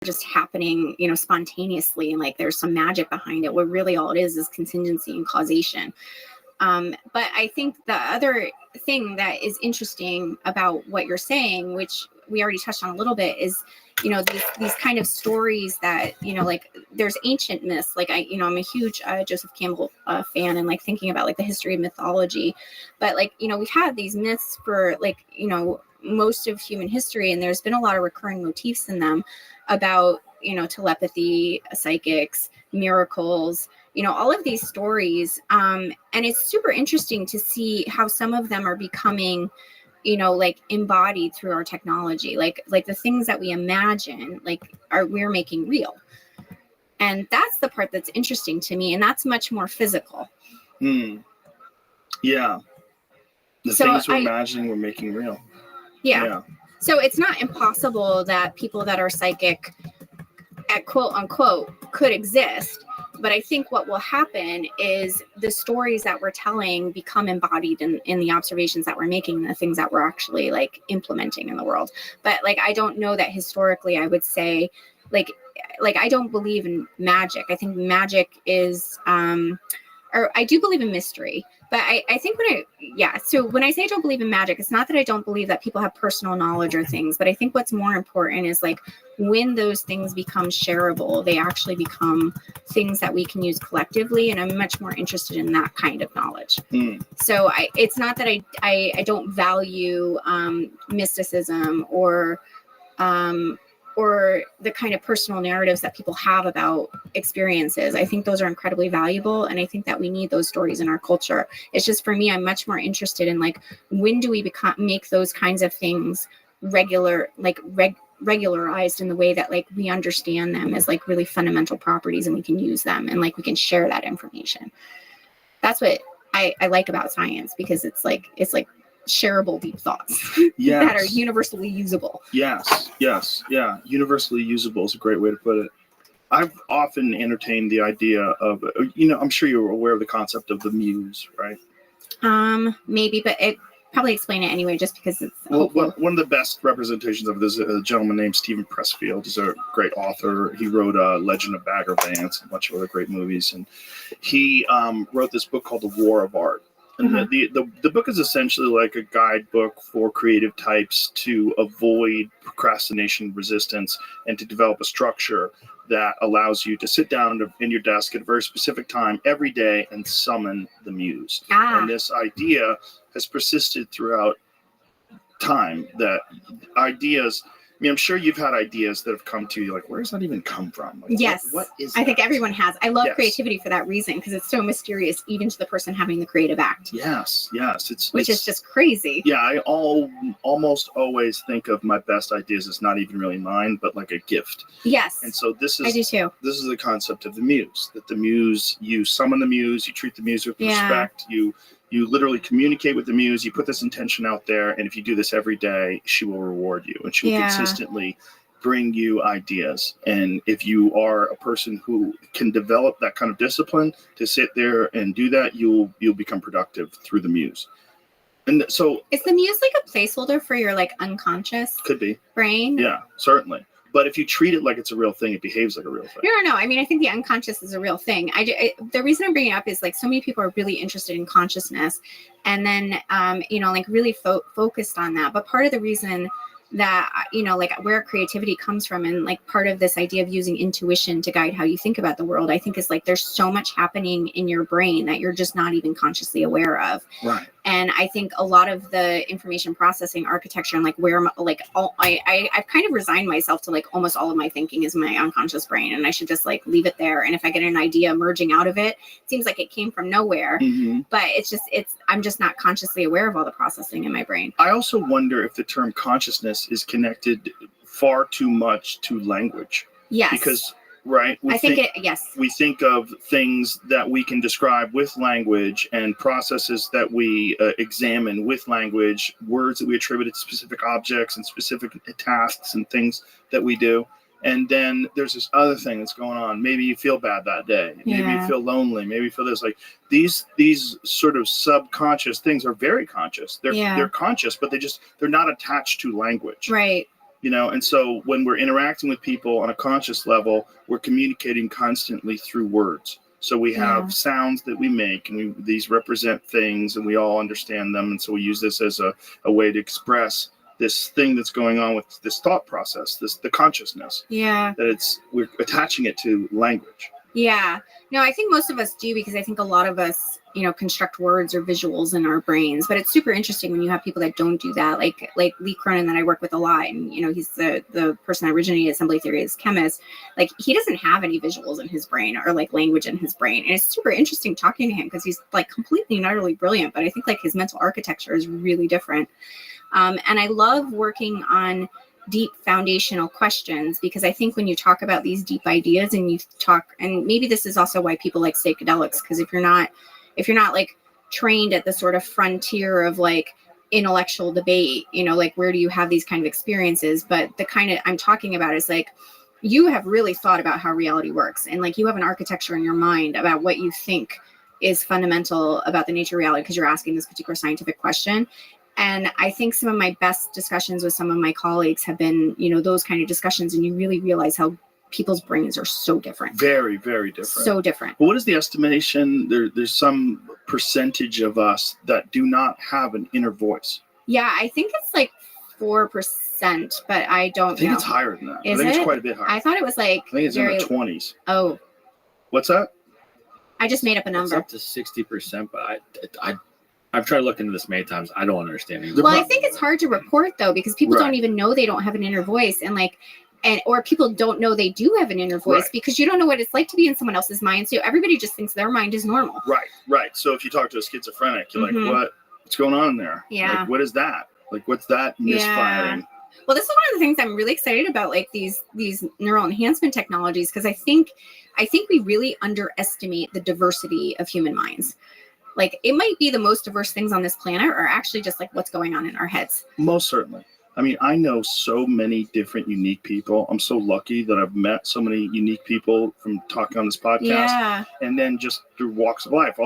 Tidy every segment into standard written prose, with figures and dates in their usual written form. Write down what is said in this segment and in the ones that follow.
just happening, spontaneously, and like there's some magic behind it. What really all it is contingency and causation. But I think the other thing that is interesting about what you're saying, which we already touched on a little bit, is, these kind of stories that, like there's ancient myths. Like I'm a huge Joseph Campbell fan, and like thinking about like the history of mythology. But like, we've had these myths for like, most of human history, and there's been a lot of recurring motifs in them about, telepathy, psychics, miracles, all of these stories. And it's super interesting to see how some of them are becoming, like embodied through our technology, like the things that we imagine, like we're making real. And that's the part that's interesting to me. And that's much more physical. Yeah. The things we're imagining we're making real. Yeah. So it's not impossible that people that are psychic, at quote unquote, could exist. But I think what will happen is the stories that we're telling become embodied in the observations that we're making, the things that we're actually like implementing in the world. But like, I don't know that historically I would say like I don't believe in magic. I think magic is, or I do believe in mystery, but I think so when I say I don't believe in magic, it's not that I don't believe that people have personal knowledge or things, but I think what's more important is like when those things become shareable, they actually become things that we can use collectively. And I'm much more interested in that kind of knowledge. So it's not that I don't value mysticism or the kind of personal narratives that people have about experiences. I think those are incredibly valuable. And I think that we need those stories in our culture. It's just, for me, I'm much more interested in like, when do we make those kinds of things regularized in the way that like we understand them as like really fundamental properties, and we can use them and like we can share that information. That's what I like about science, because it's like shareable deep thoughts that are universally usable. Yes. Yeah. Universally usable is a great way to put it. I've often entertained the idea of, I'm sure you're aware of the concept of the muse, right? Maybe, but probably explain it anyway, just because it's one of the best representations of this is a gentleman named Stephen Pressfield. He's a great author. He wrote Legend of Bagger Vance and a bunch of other great movies, and he wrote this book called The War of Art. And the book is essentially like a guidebook for creative types to avoid procrastination, resistance, and to develop a structure that allows you to sit down in your desk at a very specific time every day and summon the muse. And this idea has persisted throughout time, that ideas, I'm sure you've had ideas that have come to you, like, where does that even come from? Like, yes. What is that? I think everyone has. I love creativity for that reason, because it's so mysterious, even to the person having the creative act. Yes. Which is just crazy. Yeah, I almost always think of my best ideas as not even really mine, but like a gift. Yes. And so I do too. This is the concept of the muse, that the muse, you summon the muse, you treat the muse with respect, you literally communicate with the muse, you put this intention out there, and if you do this every day, she will reward you, and she will consistently bring you ideas. And if you are a person who can develop that kind of discipline to sit there and do that, you'll become productive through the muse. And so, is the muse like a placeholder for your like unconscious brain? Yeah, certainly. But if you treat it like it's a real thing, it behaves like a real thing. No. I mean, I think the unconscious is a real thing. The reason I'm bringing it up is like so many people are really interested in consciousness, and then, like really focused on that. But part of the reason that, like where creativity comes from, and like part of this idea of using intuition to guide how you think about the world, I think is like there's so much happening in your brain that you're just not even consciously aware of. Right. And I think a lot of the information processing architecture and like where like I've kind of resigned myself to like almost all of my thinking is my unconscious brain, and I should just like leave it there. And if I get an idea emerging out of it, it seems like it came from nowhere, but I'm just not consciously aware of all the processing in my brain. I also wonder if the term consciousness is connected far too much to language. Yes. Because we think of things that we can describe with language, and processes that we examine with language, words that we attribute to specific objects and specific tasks and things that we do. And then there's this other thing that's going on. Maybe you feel bad that day. Maybe you feel lonely. Maybe you feel this. Like these sort of subconscious things are very conscious. They're conscious, but they're not attached to language. Right. And so when we're interacting with people on a conscious level, we're communicating constantly through words. So we have sounds that we make, and these represent things, and we all understand them. And so we use this as a way to express this thing that's going on with this thought process, the consciousness. Yeah. That we're attaching it to language. Yeah. No, I think most of us do, because I think a lot of us, construct words or visuals in our brains. But it's super interesting when you have people that don't do that, like Lee Cronin, that I work with a lot. And, he's the person that originated assembly theory as chemist. Like, he doesn't have any visuals in his brain or like language in his brain. And it's super interesting talking to him, because he's like completely and utterly brilliant. But I think like his mental architecture is really different. And I love working on deep foundational questions, because I think when you talk about these deep ideas and you talk, and maybe this is also why people like psychedelics, because if you're not like trained at the sort of frontier of like intellectual debate, like where do you have these kind of experiences, but the kind of I'm talking about is like you have really thought about how reality works, and like you have an architecture in your mind about what you think is fundamental about the nature of reality, because you're asking this particular scientific question. And I think some of my best discussions with some of my colleagues have been, those kind of discussions. And you really realize how people's brains are so different. Very, very different. So different. But what is the estimation? There's some percentage of us that do not have an inner voice. Yeah, I think it's like 4%, but I don't know. I think it's higher than that. Is I think it? it's quite a bit higher. I thought it was like... I think it's in the 20s. Oh. What's that? I just made up a number. It's up to 60%, but I've tried looking into this many times. I don't understand it. Well, I think it's hard to report, though, because people don't even know they don't have an inner voice, or people don't know they do have an inner voice, because you don't know what it's like to be in someone else's mind. So everybody just thinks their mind is normal. Right. So if you talk to a schizophrenic, you're like, what's going on there? Yeah. Like, what is that? Like, what's that misfiring? Yeah. Well, this is one of the things I'm really excited about, like these neural enhancement technologies, because I think we really underestimate the diversity of human minds. Like, it might be the most diverse things on this planet are actually just like what's going on in our heads. Most certainly. I mean, I know so many different unique people. I'm so lucky that I've met so many unique people from talking on this podcast. Yeah. And then just through walks of life,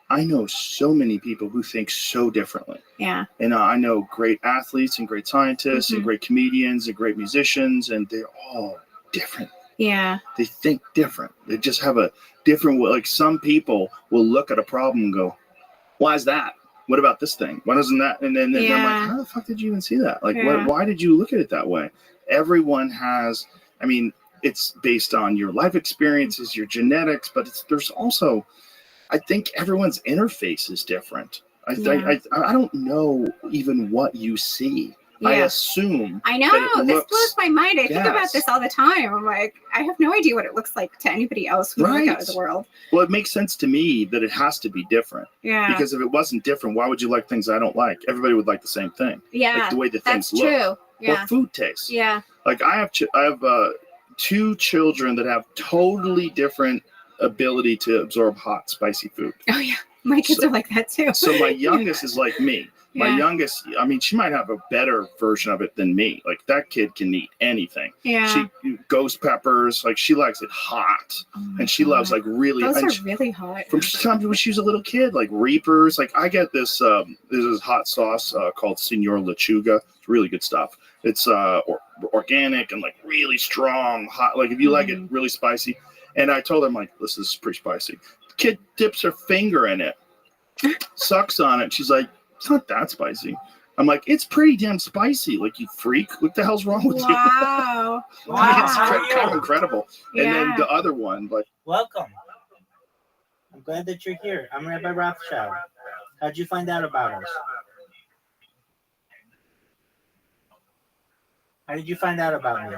I know so many people who think so differently. Yeah. And I know great athletes and great scientists and great comedians and great musicians, and they're all different. Yeah. They think different. They just have a different way. Like, some people will look at a problem and go, why is that? What about this thing? Why doesn't that? And then I'm like, how the fuck did you even see that? Like, why did you look at it that way? Everyone has, I mean, it's based on your life experiences, your genetics, but there's also, I think everyone's interface is different. I don't know even what you see. Yeah. I assume. I know. This blows my mind. I think about this all the time. I'm like, I have no idea what it looks like to anybody else who look out of the world. Well, it makes sense to me that it has to be different. Yeah. Because if it wasn't different, why would you like things I don't like? Everybody would like the same thing. Yeah. Like the way the things look. That's true. Yeah. Or food tastes. Yeah. Like, I have 2 children that have totally different ability to absorb hot, spicy food. Oh, yeah. My kids are like that too. So my youngest is like me. My youngest, I mean, she might have a better version of it than me. Like, that kid can eat anything. Yeah. Ghost peppers, like, she likes it hot. And she loves, like, really. Those are really hot. From times when she was a little kid, like Reapers. Like, I get this hot sauce called Senor Lechuga. It's really good stuff. It's organic and, like, really strong, hot. Like, if you like it really spicy. And I told her, I'm like, this is pretty spicy. The kid dips her finger in it, sucks on it. She's like, it's not that spicy. I'm like, it's pretty damn spicy. Like, you freak. What the hell's wrong with you? Wow. It's kind of incredible. Yeah. And then the other one, like, welcome. I'm glad that you're here. I'm Rabbi Rothschild. How'd you find out about us? How did you find out about me?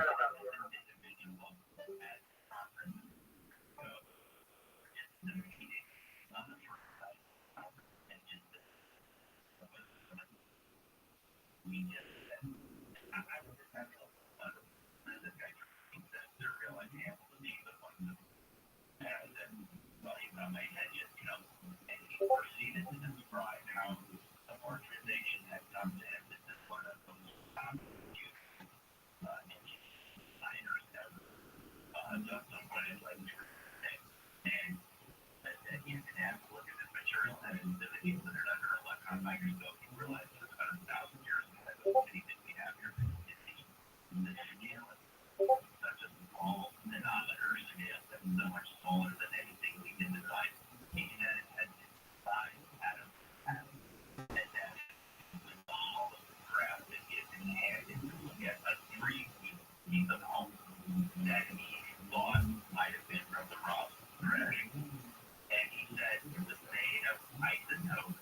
that he thought might have been from the Rothschild crash. And he said it was made of isotope,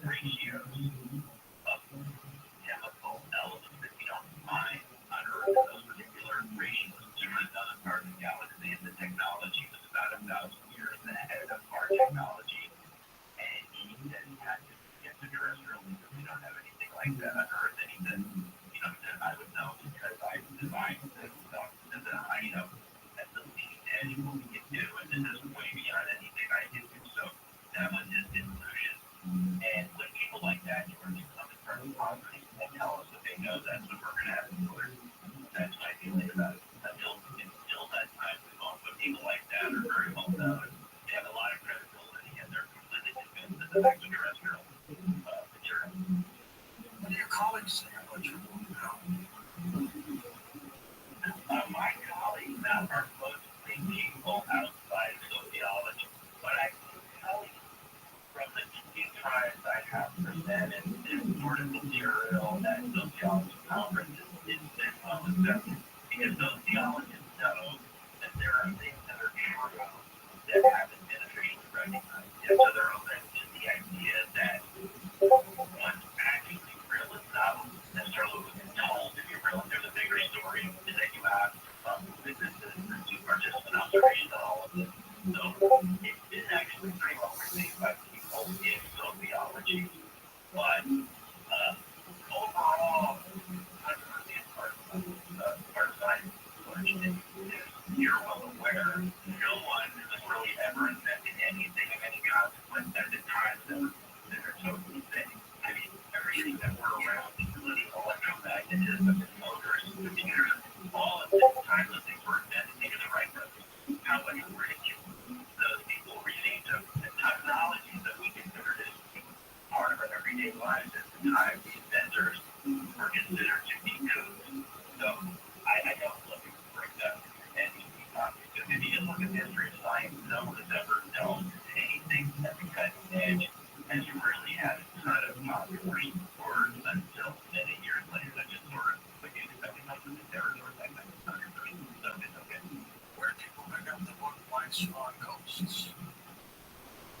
ratios of chemical elements that you don't find on Earth in those particular ratios. There was another part of the galaxy, and the technology was about 1,000 years ahead of our technology. And he said he had to get to terrestrial because we don't have anything like that on Earth. And he said, I would know because I designed this stuff. And at the leading edge of what we can do, and this is way beyond anything I can do. So that was his conclusion. And when people like that come in front of poverty and tell us what they know, that's what we're going to have to do. That's my feeling about it. Until that time, when people like that are very well known, they have a lot of credibility, and they're completely convinced that the extraterrestrial material. What do your colleagues say about your book now? My colleagues now are mostly people outside sociology, but I can tell you from the few tries I have presented this sort of material at sociology conferences, it's been well accepted because sociologists know that there are things that are true that haven't been officially recognized yet. So they're open to the idea that what's actually real is not necessarily what's been told to be real. There's a bigger story is that you have witnesses and participant observation on all of this. So it's been actually pretty well received by people in sociology. But overall, controversy is part of science. You're well aware, no one has really ever invented anything of any consequence at the time that are totally safe. I mean, everything that we're around, including electromagnetism and motors, computers, all of this timeless things were invented. Think of the Wright brothers. How much riches those people received of the technologies that we consider to be part of our everyday lives at the time. The inventors were considered to be kooks. So I don't look at break that any topic. Because if you look at the history of science, no one has ever known anything at the cutting edge has really had a ton of popular support until many years later. That just sort of put you stepping up in the territory like that. So it's okay. Where do people pick up the book Black Swan Ghosts?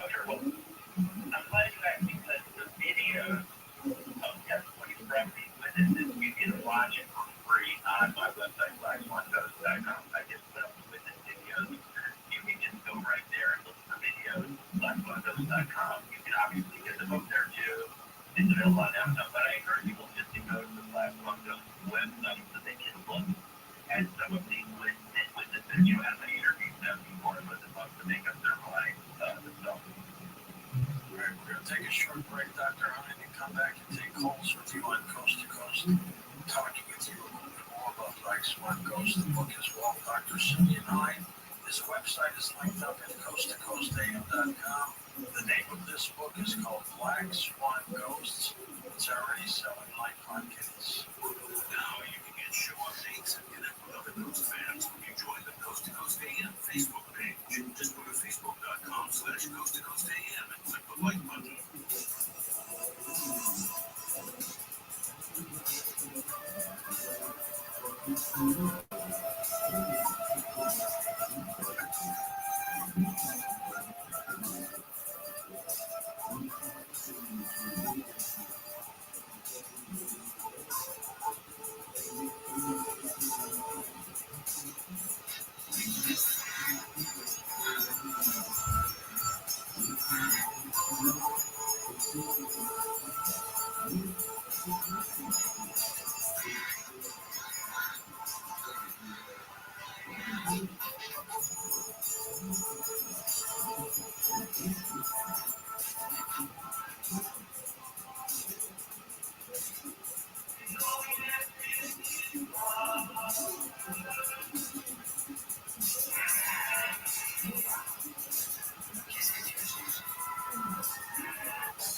Oh, sure. Well, I'm glad you asked because the videos of testimony from these witnesses, you can watch it for free on my website, blackswanghost.com. I just put up the witness videos. You can just go right there and look for videos, blackswanghost.com. You can obviously get the book there too. It's available on Amazon, but I encourage people just to go to the Black Swan Ghost website so they can look at some of these witnesses. You have an interview them before with the book to make up their mind themselves. All right, we're going to take a short break, Dr. Hunt, and come back and take calls with you on Coast to Coast, talking with you a little bit more about Black Swan Ghost, the book as well. Dr. Simeon Hine. His website is linked up at coasttocoastam.com. The name of this book is called Black Swan Ghosts. It's already selling like hotcakes. Now you can get show updates and connect with other Ghost fans when you join the Coast to Coast AM Facebook page. Just go to facebook.com/Coast to Coast AM and click the like button.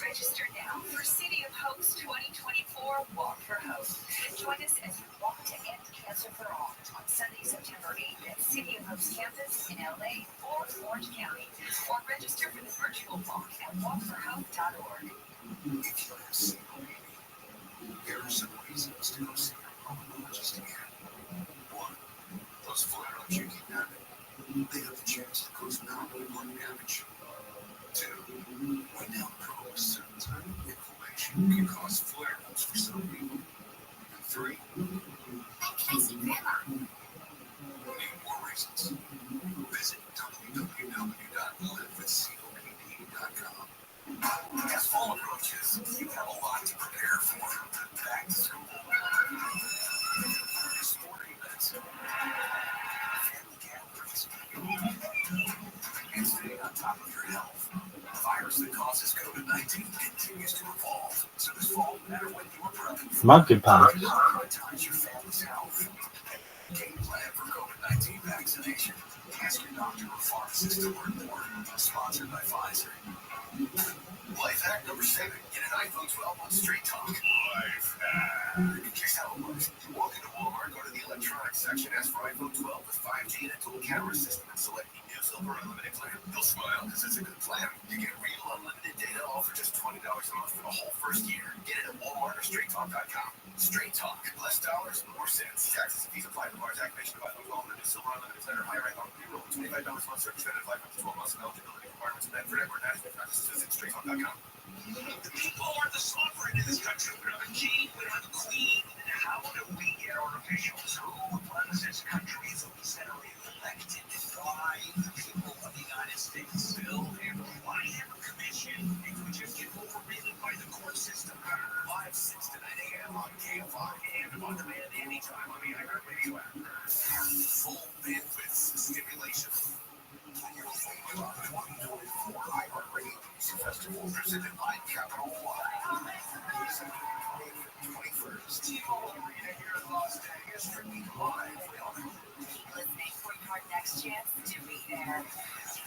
Register now for City of Hope's 2024 Walk for Hope. Join us as we walk to end cancer for all on Sunday, September 8th at City of Hope's campus in LA or Orange County. Or register for the virtual walk at walkforhope.org. If you have COPD, here are some reasons to go see your pulmonologist again. 1. shaky habit, they have the chance to cause non-reporting damage. 2. When down probe a certain type of inflammation can cause flare-ups for some people. And 3. Casey Grandma. Need more reasons? Visit www.livewithcopd.com. As fall approaches, you have a lot to prepare for. Back to school, sporting events, family gatherings, and staying on top of your health. The virus that causes COVID-19 continues to evolve. So this fall, no matter what you are prepping for, Monkeypox. prioritize your family's health. Game plan for COVID-19 vaccination. Ask your doctor or pharmacist to learn more. Sponsored by Pfizer. Life hack number 7. Get an iPhone 12 on Straight Talk. Life hack. Here's how it works. Walk into Walmart, go to the electronics section, ask for iPhone 12 with 5G and a dual camera system, and select the new Silver Unlimited plan. They'll smile because it's a good plan. You get real unlimited data all for just $20 a month for the whole first year. Get it at Walmart or StraightTalk.com. Straight Talk. Less dollars, more cents. Taxes and fees apply to large activation of iPhone 12 and the new Silver Unlimited plan are higher rate on payroll. $25 a month service credit, 5 to 12 months of eligibility requirements, and then for network management practices, visit StraightTalk.com. The people are the sovereign in this country. We don't have a king, we don't have a queen. And how do we get our officials? Who runs this country? So we centrally elected by the people of the United States. Bill and why have a commission if we just get overridden by the court system? Live 6 to 9 a.m. on KFI and on demand anytime on the iHeartRadio app. Full bandwidth stimulation. Your Formula 2024 iHeartRadio Music Festival presented by Capital One. December 21st. T-Mobile Arena here in Las Vegas, streaming live. Listening for your next chance to be there.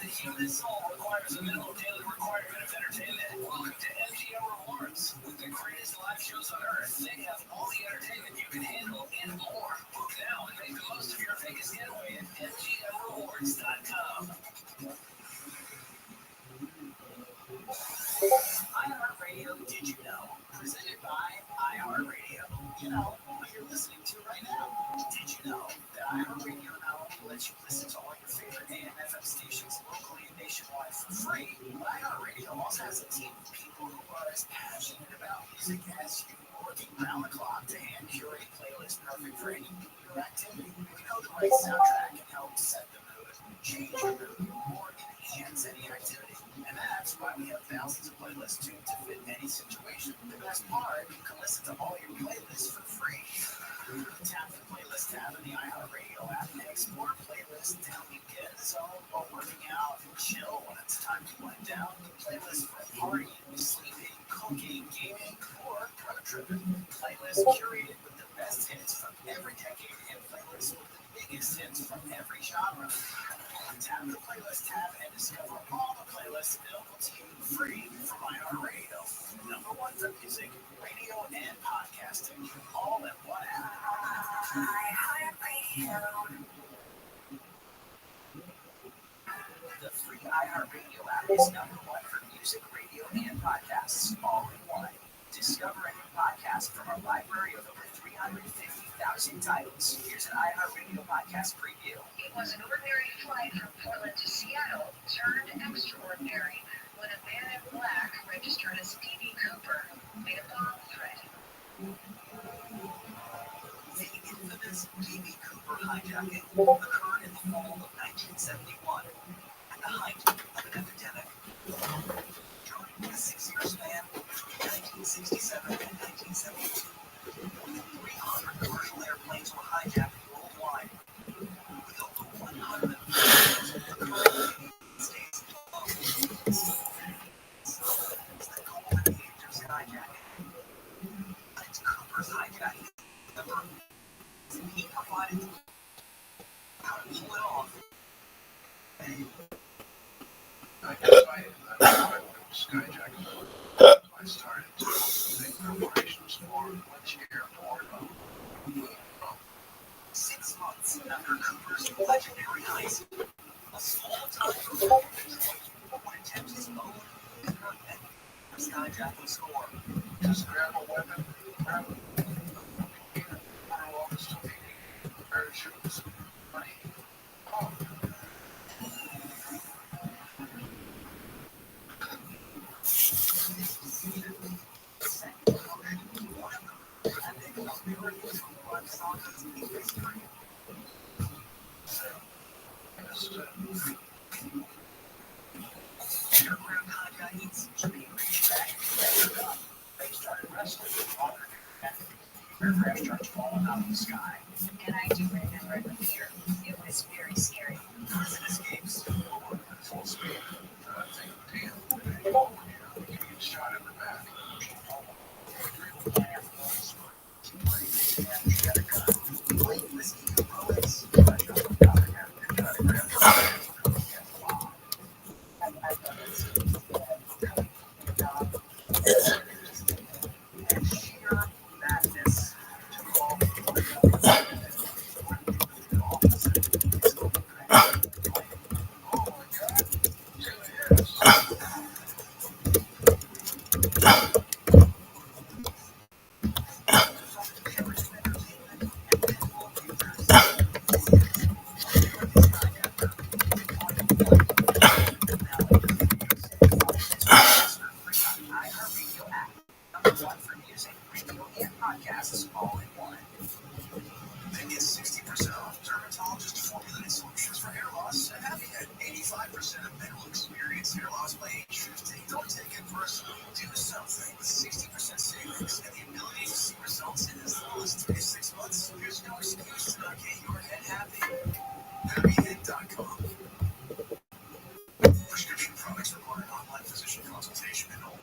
The human soul requires a minimum daily requirement of entertainment. Welcome to MGM Rewards. With the greatest live shows on earth, they have all the entertainment you can handle and more. Book now and make the most of your Vegas getaway at MGMRewards.com. iHeartRadio, did you know? Presented by iHeartRadio. You know what you're listening to right now. Did you know that iHeartRadio not only lets you listen to all your favorite AM FM stations locally and nationwide for free, but iHeartRadio also has a team of people who are as passionate about music as you, working round the clock to hand curate playlists perfect for any mood or activity. We know the right soundtrack can help set the mood, change your mood, or enhance any activity. And that's why we have thousands of playlists tuned to fit any situation. The best part, you can listen to all your playlists for free. Tap the playlist tab in the iHeartRadio app and explore playlists to help you get in the zone while working out and chill when it's time to wind down. Playlists for partying, sleeping, cooking, gaming, or road tripping. Playlists curated with the best hits from every decade and playlists with the biggest hits from every genre. Tap the playlist tab and discover all the playlists available to you free from iHeartRadio. #1 for music, radio, and podcasting. All in one app. iHeartRadio. The free iHeartRadio app is #1 for music, radio, and podcasts. All in one. Discover a new podcast from our library of over 350,000 titles. Here's an iHeartRadio podcast preview. It was an ordinary flight from Portland to Seattle turned extraordinary when a man in black registered as D.B. Cooper made a bomb threat. The infamous D.B. Cooper hijacking occurred in the fall of 1971 at the height of an epidemic. During a 6-year span, 1967 and 1972, 300 commercial airplanes were hijacked worldwide, with over 100 occurring in the United States alone. It's the golden age of skyjacking. But it's Cooper's hijacking. Remember, he provided how to pull it off. I decided that I would skyjack mode. I started to make preparations for which airport. 6 months after Cooper's legendary heist, a small-time criminal would attempt his own skyjacking score. Just grab a weapon, grab a computer, borrow all the stuff you need, parachutes, money, Aircraft hot guidance should be reached back. They started wrestling with water. Aircraft starts falling out of the sky. And I do remember the fear. It was very scary. Person escapes. Full speed. Damn. He gets shot in the back. Podcasts all in one. Then get 60% off dermatologist formulated solutions for hair loss and happy at 85% of men will experience hair loss by age 50. Don't take it personal. Do something with 60% savings and the ability to see results in as little as 3 to 6 months. There's no excuse to not get your head happy. HappyHead.com. Prescription products require online physician consultation and all.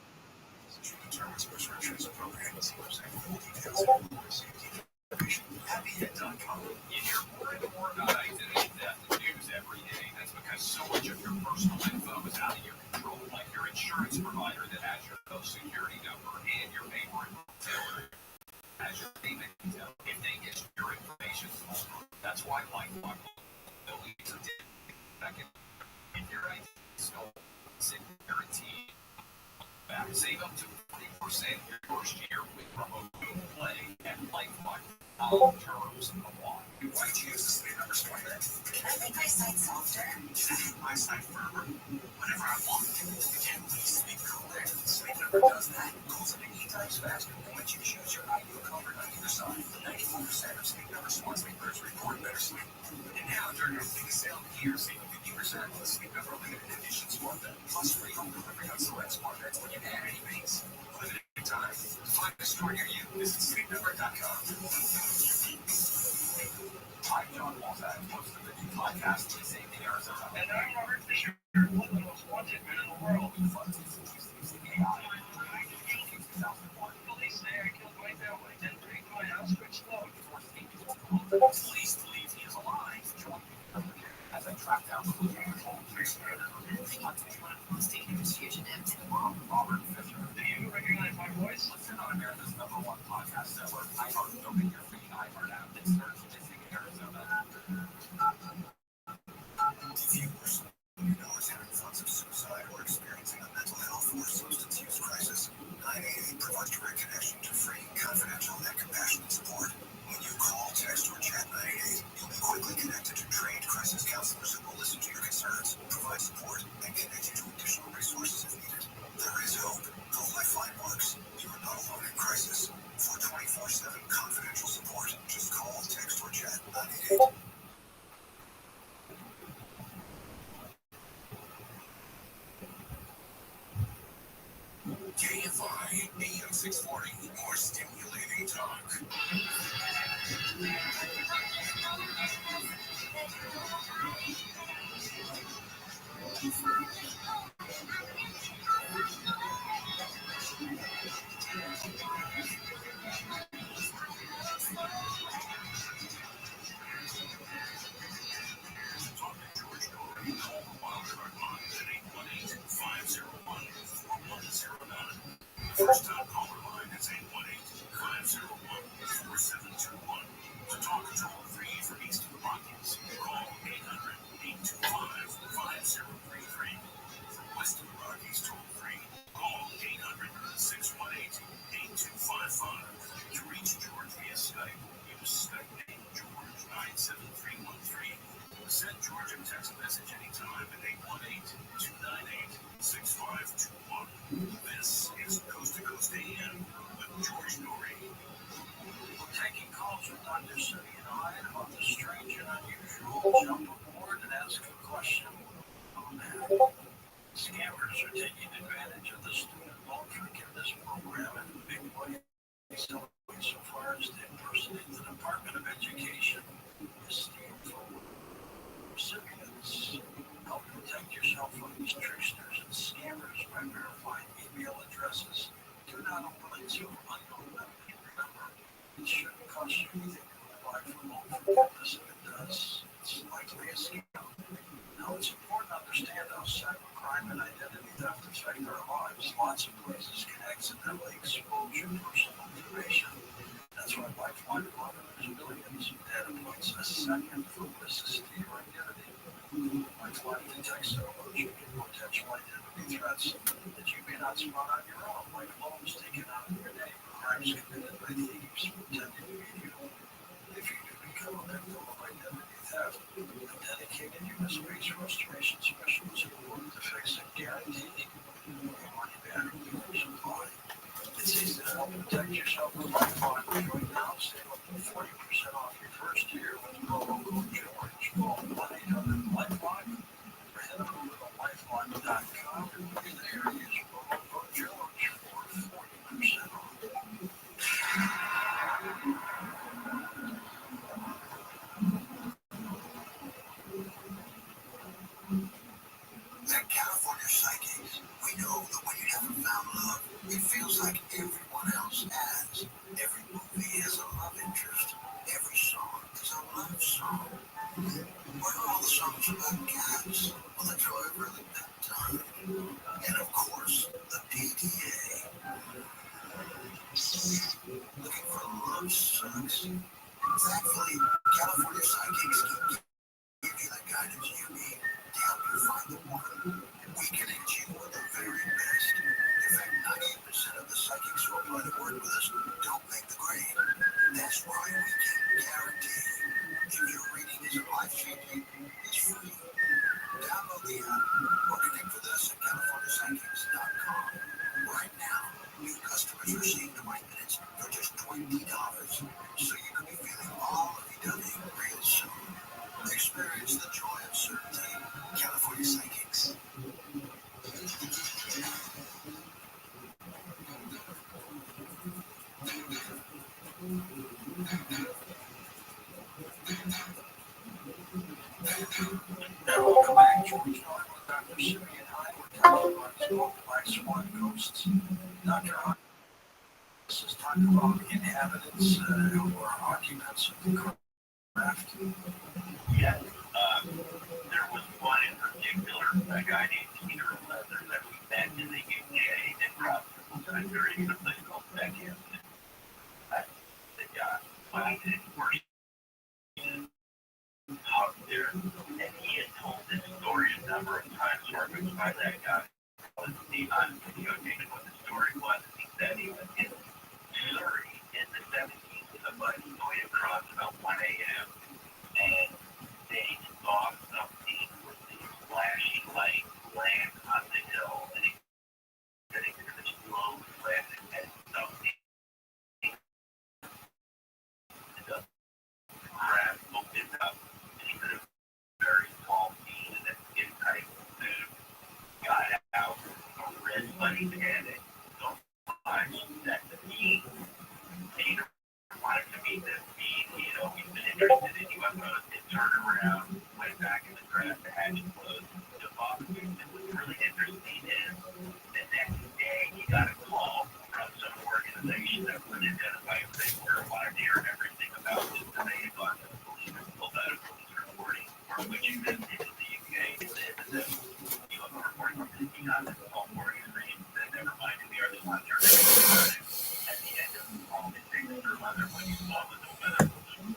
Physician determines prescriptions appropriate. See website for full details. HappyHead.com. You hear more and more about identity theft in the news every day. That's because so much of your personal info is out of your control, like your insurance provider that has your social security number and your favorite retailer has your payment detail. If they get your information, that's why LifeLock will lead to back in your identity stolen, guaranteed back. Save up to 40% your first year with promo code PLAY at LifeLock. All terms apply. Why do you use the sleep number sweater? I make my sight softer. My side firmer. Whenever I want. Can we sleep cooler? Sleep Number does that. Cools up to 8 times faster than when you choose your ideal comfort on either side. 94% of Sleep Number smart sleepers report better sleep. And now during our biggest sale of the year, save 50% on the Sleep Number limited edition smart bed. Plus free home delivery on select smart beds when you add any mates. Limited time. To find a store near you, visit sleepnumber.com. I'm John Walzak, host of the new podcast, We Save the Arizona. And I'm Robert Fisher, one of the most wanted men in the world. Police say I killed my family, then rigged my house to explode before speaking to the police believe he is alive. Join me as I track down the whole case. Most dangerous fugitive in the world. Robert Fisher. Do you recognize my voice? Listen on America's #1 podcast network. iHeart, open your free iHeart app and search Missing Arizona. Viewers, you know is having thoughts of suicide or experiencing a mental health or substance use crisis. 988 provides direct connection to free, confidential, and compassionate support. When you call, text, or chat 988, you'll be quickly connected to trained crisis counselors who will listen to your concerns, provide support, and connect you to additional resources if needed. There is hope. The Lifeline works. You are not alone in crisis. For 24/7 confidential support, just call, text, or chat 988. KFI AM 640, more stimulating talk. First time caller line is 818-501-4721. To talk toll free for Eastern Rockies, call 800-825-5033. For Western Rockies toll free, call 800-618-8255. To reach George via Skype, use Skype name George97313. Send George a text message anytime at 818-298-6521. This is Coast to Coast AM with George Norrie. We're taking calls from Dr. City and I about the strange and unusual. Jump aboard and ask a question. Scammers are taking advantage of the student loan forgiveness program in a big way. So far as to impersonate the Department of Education, steal from recipients. Help protect yourself from these tricksters and scammers by verifying email addresses. Do not open links to unknown members. Remember, it shouldn't cost you anything to apply for loan forgiveness. If it does, it's likely a scam. Now, it's important to understand how cybercrime and identity theft affect our lives. Lots of places can accidentally expose your personal information. That's why Lifeline monitors billions of data points a second for risks to your identity. Lifeline detects and alerts you to potential identity threats that you may not spot on your own, like loans taken out of your name, crimes committed by thieves pretending to be you. If you do become a victim of identity theft, a dedicated U.S. space restoration specialist will work to fix it, guaranteeing your money back when you supply. It's easy to help protect yourself with Lifeline. Join now, save up to 40% off your first year with promo code George. Call 1-800-LIFELINE or head over to lifeline.com and there use promo code George for 40% off. At California Psychics, we know that when you haven't found love, it feels like everyone else has. Every movie has a love interest. Every song is a love song. What are all the songs about cats? Well, that's how I really met time. And of course, the PDA. Looking for love sucks. Thankfully, California Psychics can give you the guidance you need to help you find the one. We connect you with the very best. In fact, 98% of the psychics who apply to work with us don't make the grade. That's why we can guarantee if your reading isn't life-changing, it's free. Download the app or connect with us at CaliforniaPsychics.com. Right now, new customers are seeing the right minutes for just $20, so you can be feeling all lovey-dovey real soon. Experience the joy of certainty. California Psychics. Now, welcome back. George Norton with Dr. Simeon High. We're talking about his book, Black Swan Ghosts. Dr. High, this is talking about inhabitants who are occupants of the craft. Yes. There was one in particular, a guy named Peter Leather that we met in the UK in Rothschild during a place called Beckham. The guy, when he did work out there, and he had told this story a number of times, or it was by that guy. On videotape what the story was. He said he was in Surrey in the 70s with a buddy going across about 1 a.m. and they saw something with these flashing lights land on the hill, and it said it could explode, landed at something. The crab opened up, and he could have very small feet and a skin tight suit. Got out, a red bunny had it so much that the bee, Peter wanted to meet this bee. He had always been interested in UFOs. It turned around, went back in the grass, the hatch closed, took off. And what's really interesting is the next day he got a call from some organization that would identify if they were, wanted to hear everything about it. And they had gone to the police and pulled out a police reporting, for which he visited in the UK and said that UFO reporting was taking on this whole organization. Said, never mind, we are the ones who are going to do it. At the end of the call, it takes their mother when you saw with the weather balloon.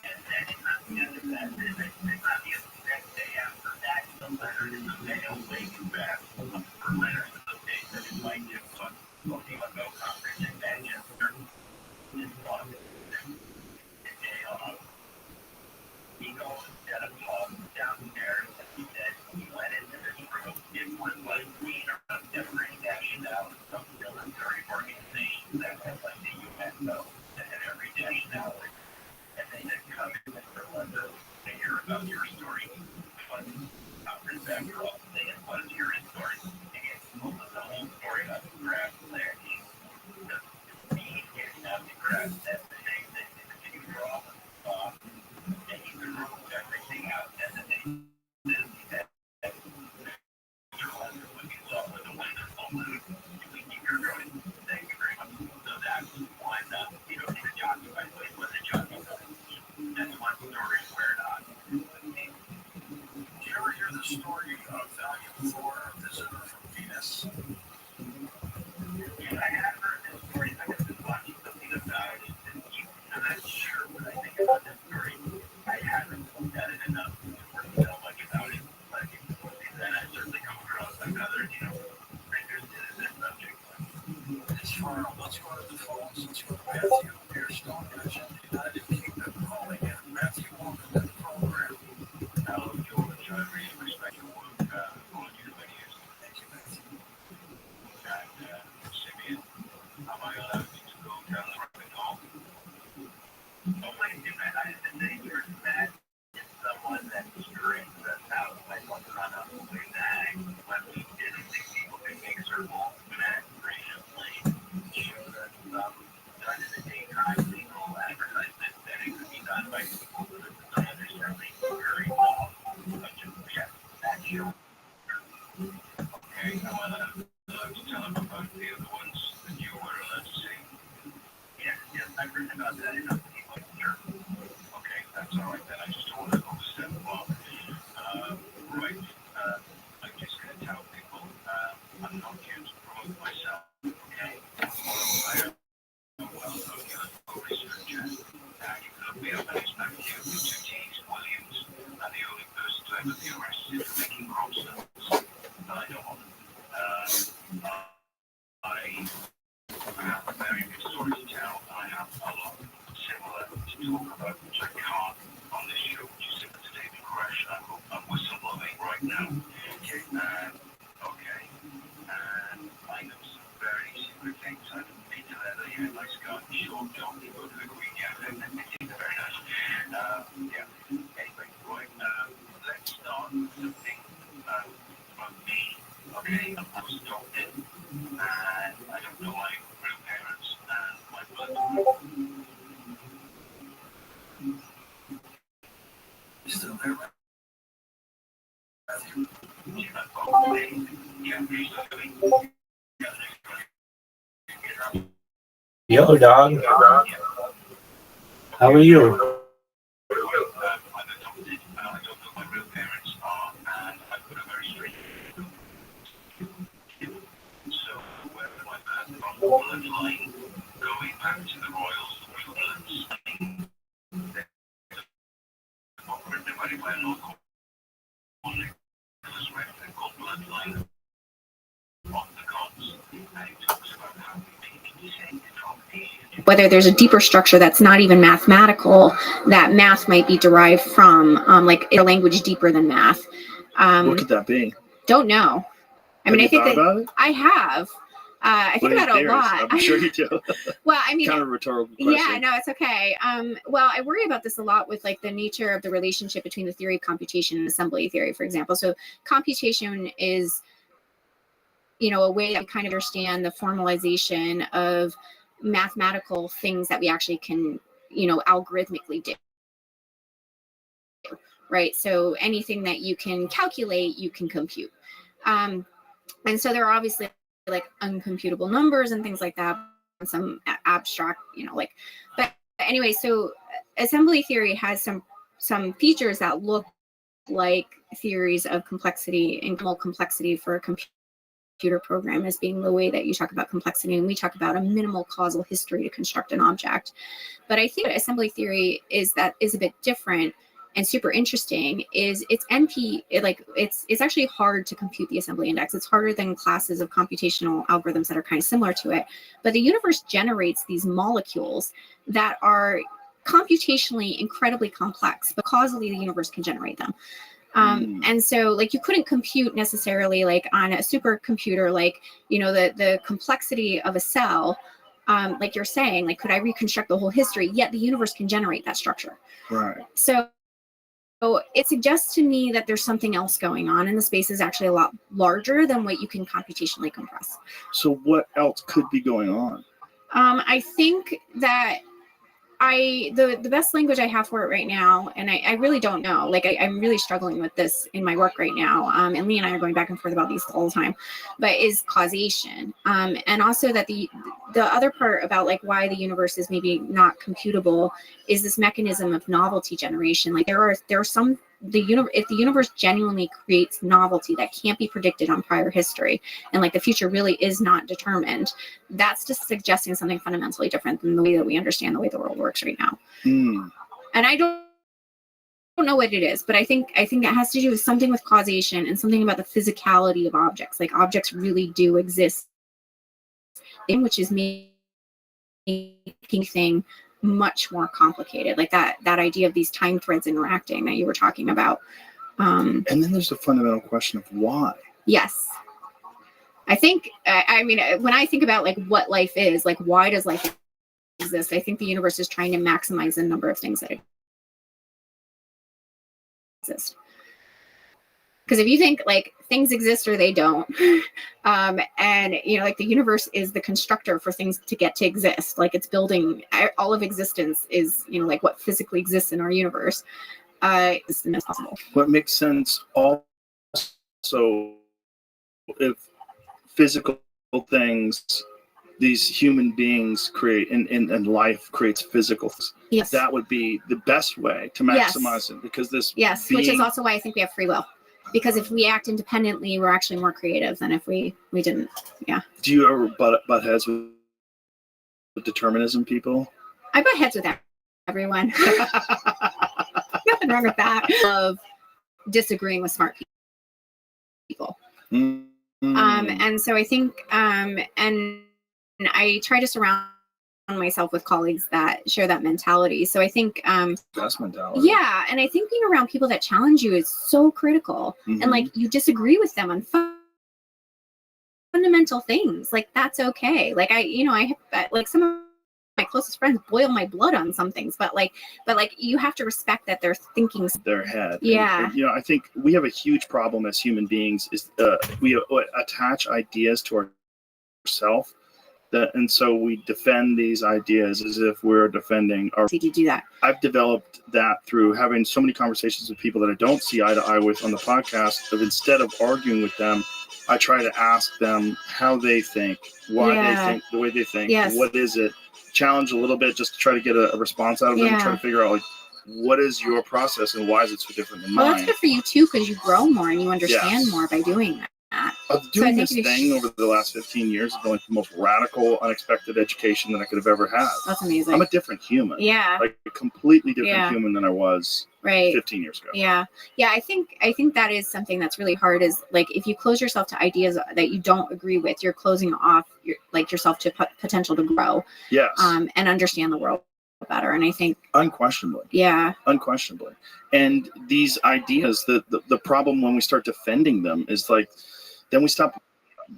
And then it's not the end of that. It's not the next day after that. The letter in the mail waiting back for letters in the day that it might give us UFO conference in Manchester. This one, he goes at a pub downstairs and he said he went into this room. It was like green around every nationality, some military organization that had like the UFO that had every nationality. the story of value for a visitor from Venus? I have heard this story. I have been watching something about it, and I'm not sure what I think about this story. I haven't looked at it enough to really know much about it, but then I certainly come across like other, interested in this subject. It's for, let's go to the phones. Let's go to Matthew. Here's Stonehenge in the United Kingdom calling in. Matthew, welcome to the program. Hello, George. I really respect your work all you many years. Thank you, Matthew. And Simeon, am I allowed to go down the rabbit hole? Oh, wait, the nature is that it's someone that strings us out like what's on a zag when we didn't think people could make circle mad graciously show that done in the daytime legal advertisement that it could be done by people who don't understand very well. But just, yeah, that's you. Okay, I want to tell them about the other ones that you were allowed to see. Yes, I've written about that enough. Sure. Okay, that's all right then. I just don't want to overstep the law. Right. I'm just going to tell people I'm not here to promote myself. Okay. Well, go research. You can look me up and expect you to James Williams. I'm the only person to ever be arrested for making crop stones. But I don't want I have a very good story to tell. I have a lot similar to talk about, which I can't on this show, which is simply to take the crash. I'm whistleblowing right now. Okay. Okay. And I know some very secret things. I didn't mean to let you in my scarf, short job, you go to the Queen. Yeah, very nice. Yeah. Anyway, right. Let's start with something from me. Okay. I was adopted. And I don't know my real parents and my blood. You still there, Matthew? Yo, dog. How are you? I'm adopted, and I don't know my real parents are, and I've got a very strange. So, whether my birth on the bloodline, going back to the royals, the bloodline, written by a local Nicholas Redford called Bloodline of the Gods, and it talks about how we may be descended from Asia. Whether there's a deeper structure that's not even mathematical, that math might be derived from, like a language deeper than math. What could that be? Don't know. I mean, I think that about it? I have. I think about it a lot. I'm sure you do. Well, I mean, Kind of a rhetorical question. yeah, no, it's okay. Well, I worry about this a lot with like the nature of the relationship between the theory of computation and assembly theory, for example. So computation is, a way that we kind of understand the formalization of mathematical things that we actually can, algorithmically do. Right. So anything that you can calculate, you can compute. And so there are obviously like uncomputable numbers and things like that, and some abstract, but anyway, so assembly theory has some features that look like theories of complexity, and complexity for a computer program as being the way that you talk about complexity, and we talk about a minimal causal history to construct an object. But I think assembly theory is a bit different and super interesting. Is it's NP, it's actually hard to compute the assembly index. It's harder than classes of computational algorithms that are kind of similar to it. But the universe generates these molecules that are computationally incredibly complex, but causally the universe can generate them. And so you couldn't compute necessarily on a supercomputer, the complexity of a cell, like you're saying, could I reconstruct the whole history? Yet the universe can generate that structure. Right. So it suggests to me that there's something else going on, and the space is actually a lot larger than what you can computationally compress. So what else could be going on? I think that the best language I have for it right now, and I really don't know, I'm really struggling with this in my work right now, and Lee and I are going back and forth about these all the time, but is causation, and also that the other part about why the universe is maybe not computable is this mechanism of novelty generation. There are some if the universe genuinely creates novelty that can't be predicted on prior history, and like the future really is not determined, that's just suggesting something fundamentally different than the way that we understand the way the world works right now. And I don't know what it is, but I think it has to do with something with causation and something about the physicality of objects. Like objects really do exist, which is making things much more complicated. Like that idea of these time threads interacting that you were talking about. And then there's the fundamental question of why. Yes. I think, I mean, when I think about like what life is, like why does life exist? I think the universe is trying to maximize the number of things that exist. Because if you think like things exist or they don't, and you know, like the universe is the constructor for things to get to exist, like it's building all of existence is, you know, like what physically exists in our universe is the most possible. What makes sense also, if physical things, these human beings create, and life creates physical things, Yes. that would be the best way to maximize it, because this Which is also why I think we have free will. Because if we act independently, we're actually more creative than if we didn't. Yeah. Do you ever butt heads with determinism people? I butt heads with everyone. Nothing wrong with that. Of disagreeing with smart people. And so I think, and I try to surround myself with colleagues that share that mentality. So I think Best mentality. yeah, and I think being around people that challenge you is so critical. And like you disagree with them on fundamental things, like that's okay. Like I like some of my closest friends boil my blood on some things, but like you have to respect that they're thinking their head. Yeah. And, you know, I think we have a huge problem as human beings is we attach ideas to ourselves. And so we defend these ideas as if we're defending our. Did you do that? I've developed that through having so many conversations with people that I don't see eye to eye with on the podcast. That instead of arguing with them, I try to ask them how they think, why they think the way they think, what is it, challenge a little bit just to try to get a response out of them, try to figure out like what is your process and why is it so different than mine. Well, that's good for you too, because you grow more and you understand more by doing that. Doing this thing over the last 15 years has been like the most radical, unexpected education that I could have ever had. That's amazing. I'm a different human. Yeah. Like a completely different human than I was 15 years ago. Yeah. Yeah. I think that is something that's really hard, is like if you close yourself to ideas that you don't agree with, you're closing off yourself to potential to grow. Yes. And understand the world better. And I think unquestionably. Yeah. Unquestionably. And these ideas, the problem when we start defending them is like, then we start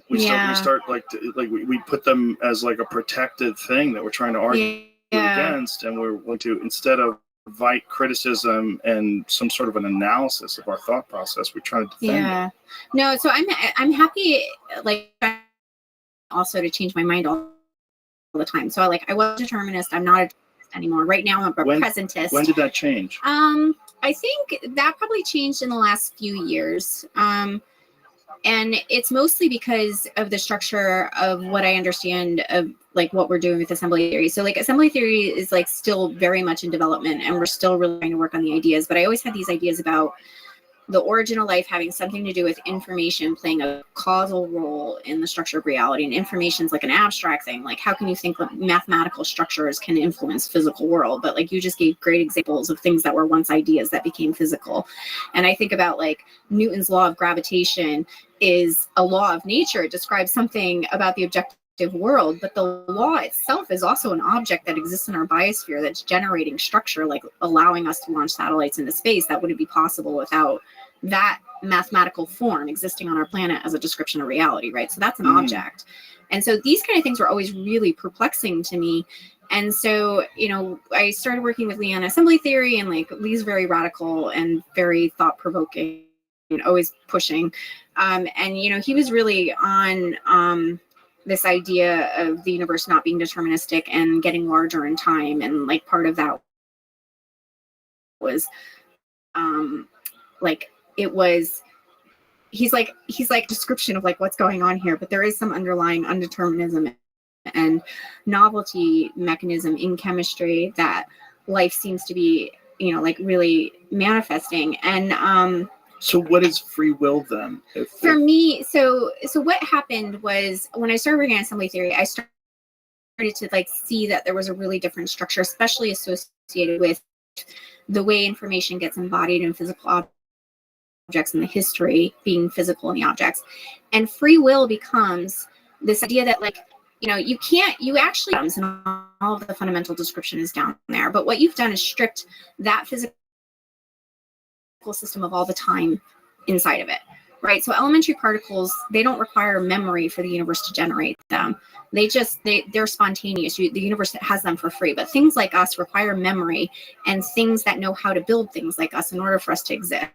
like we put them as like a protected thing that we're trying to argue against, and we're going to, instead of invite criticism and some sort of an analysis of our thought process, we're trying to defend it. No, so I'm happy like also to change my mind all the time. So like I was a determinist, I'm not a determinist anymore. Right now I'm a presentist. When did that change? I think that probably changed in the last few years. And it's mostly because of the structure of what I understand of like what we're doing with assembly theory. So like assembly theory is like still very much in development, and we're still really trying to work on the ideas. But I always had these ideas about the origin of life having something to do with information playing a causal role in the structure of reality. And information is like an abstract thing. Like how can you think mathematical structures can influence physical world? But like you just gave great examples of things that were once ideas that became physical. And I think about like Newton's law of gravitation is a law of nature. It describes something about the objective world, but the law itself is also an object that exists in our biosphere that's generating structure, like allowing us to launch satellites into space. That wouldn't be possible without that mathematical form existing on our planet as a description of reality, right? So that's an object. And so these kind of things were always really perplexing to me. And so, you know, I started working with Lee on assembly theory, and like Lee's very radical and very thought-provoking and always pushing. And, you know, he was really on this idea of the universe not being deterministic and getting larger in time. And like part of that was like, it was, he's like description of like what's going on here, but there is some underlying undeterminism and novelty mechanism in chemistry that life seems to be like really manifesting. And so what is free will then? for me, so what happened was when I started working on assembly theory, I started to like see that there was a really different structure, especially associated with the way information gets embodied in physical objects and the history being physical in the objects. And free will becomes this idea that like, you actually, and all of the fundamental description is down there, but what you've done is stripped that physical system of all the time inside of it, right? So elementary particles, they don't require memory for the universe to generate them. They're spontaneous. The universe has them for free. But things like us require memory and things that know how to build things like us in order for us to exist.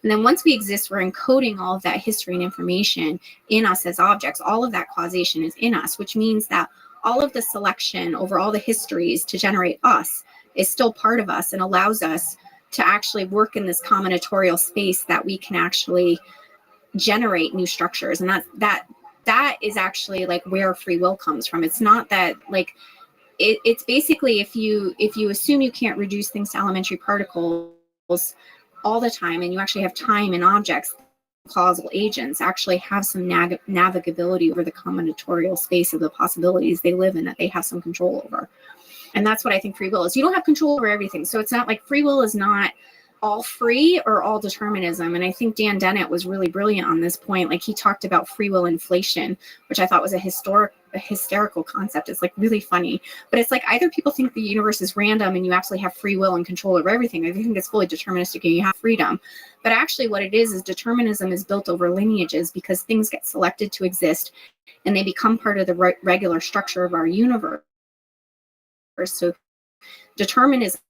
And then once we exist, we're encoding all of that history and information in us as objects. All of that causation is in us, which means that all of the selection over all the histories to generate us is still part of us and allows us to actually work in this combinatorial space that we can actually generate new structures. And that is actually like where free will comes from. It's not that like it's basically if you assume you can't reduce things to elementary particles all the time, and you actually have time and objects, causal agents actually have some navigability over the combinatorial space of the possibilities they live in that they have some control over. And that's what I think free will is. You don't have control over everything. So it's not like free will is not all free or all determinism. And I think Dan Dennett was really brilliant on this point. Like he talked about free will inflation, which I thought was a hysterical concept. It's like really funny, but it's like either people think the universe is random and you actually have free will and control over everything. I think it's fully deterministic and you have freedom. But actually what it is determinism is built over lineages because things get selected to exist and they become part of the regular structure of our universe. So determinism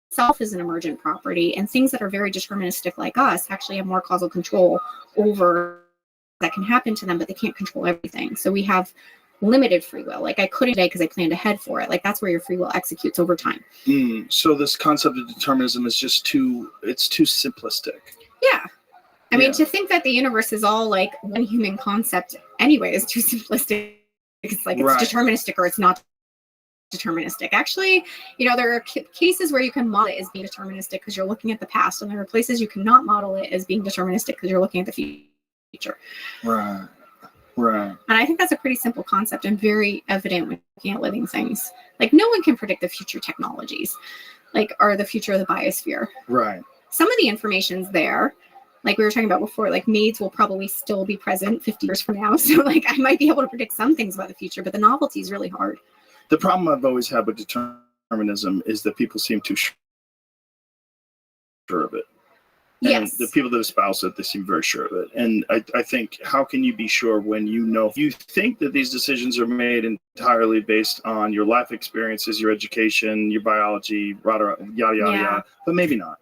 itself is an emergent property, and things that are very deterministic like us actually have more causal control over that can happen to them, but they can't control everything. So we have limited free will. Like I couldn't today because I planned ahead for it. Like that's where your free will executes over time. So this concept of determinism is just too simplistic. Yeah. I mean, to think that the universe is all like one human concept anyway is too simplistic. It's like it's deterministic or it's not deterministic. Actually, there are cases where you can model it as being deterministic because you're looking at the past, and there are places you cannot model it as being deterministic because you're looking at the future. Right. And I think that's a pretty simple concept and very evident when looking at living things. Like no one can predict the future technologies, like or the future of the biosphere. Right. Some of the information's there. Like we were talking about before, like maids will probably still be present 50 years from now. So like I might be able to predict some things about the future, but the novelty is really hard. The problem I've always had with determinism is that people seem too sure of it. And yes. The people that espouse it, they seem very sure of it. And I think, how can you be sure when you think that these decisions are made entirely based on your life experiences, your education, your biology, yada, yada, yada. But maybe not.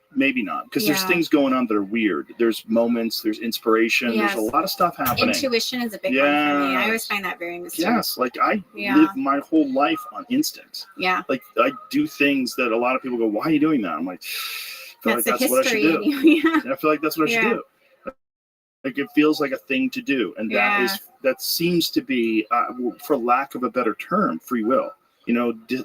Because there's things going on that are weird. There's moments, there's inspiration, there's a lot of stuff happening. Intuition is a big one for me. I always find that very mysterious. Yes, like I live my whole life on instinct. Yeah. Like I do things that a lot of people go, why are you doing that? I'm like, I feel like that's what I should do. I feel like that's what I should do. Like it feels like a thing to do. And that seems to be, for lack of a better term, free will.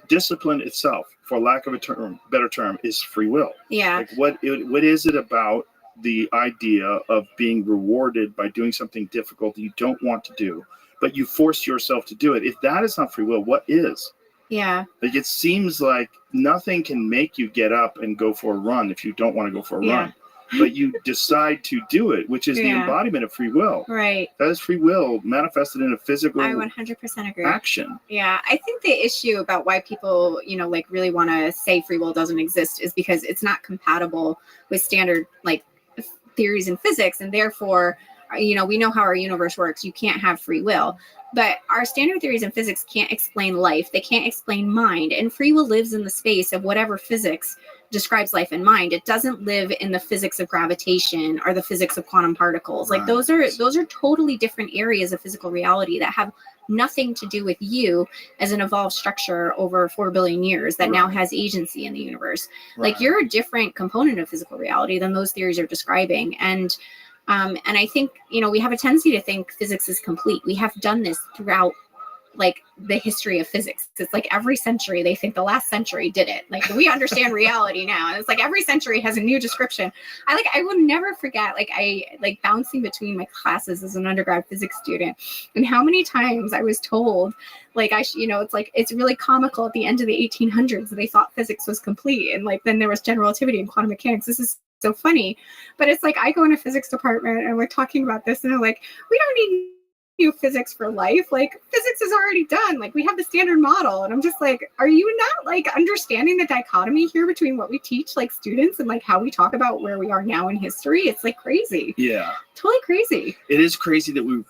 Discipline itself, for lack of a better term, is free will. Yeah. Like what is it about the idea of being rewarded by doing something difficult that you don't want to do, but you force yourself to do it? If that is not free will, what is? Yeah. Like it seems like nothing can make you get up and go for a run if you don't want to go for a run. But you decide to do it, which is the embodiment of free will. Right. That is free will manifested in a physical I 100% agree. action. Yeah. I think the issue about why people, like really want to say free will doesn't exist is because it's not compatible with standard like theories in physics. And therefore, we know how our universe works. You can't have free will. But our standard theories in physics can't explain life. They can't explain mind. And free will lives in the space of whatever physics describes life and mind. It doesn't live in the physics of gravitation or the physics of quantum particles. Like those are totally different areas of physical reality that have nothing to do with you as an evolved structure over 4 billion years that now has agency in the universe. Like you're a different component of physical reality than those theories are describing. And I think, we have a tendency to think physics is complete. We have done this throughout like the history of physics. It's like every century they think the last century did it. Like we understand reality now. And it's like every century has a new description. I will never forget, like I like bouncing between my classes as an undergrad physics student, and how many times I was told, like it's like it's really comical at the end of the 1800s they thought physics was complete, and like then there was general relativity and quantum mechanics. This is so funny, but it's like I go in a physics department and we're talking about this, and they're like, we don't need new physics for life. Like physics is already done. Like we have the standard model. And I'm just like, are you not like understanding the dichotomy here between what we teach like students and like how we talk about where we are now in history? It's like crazy. Yeah. Totally crazy. It is crazy that we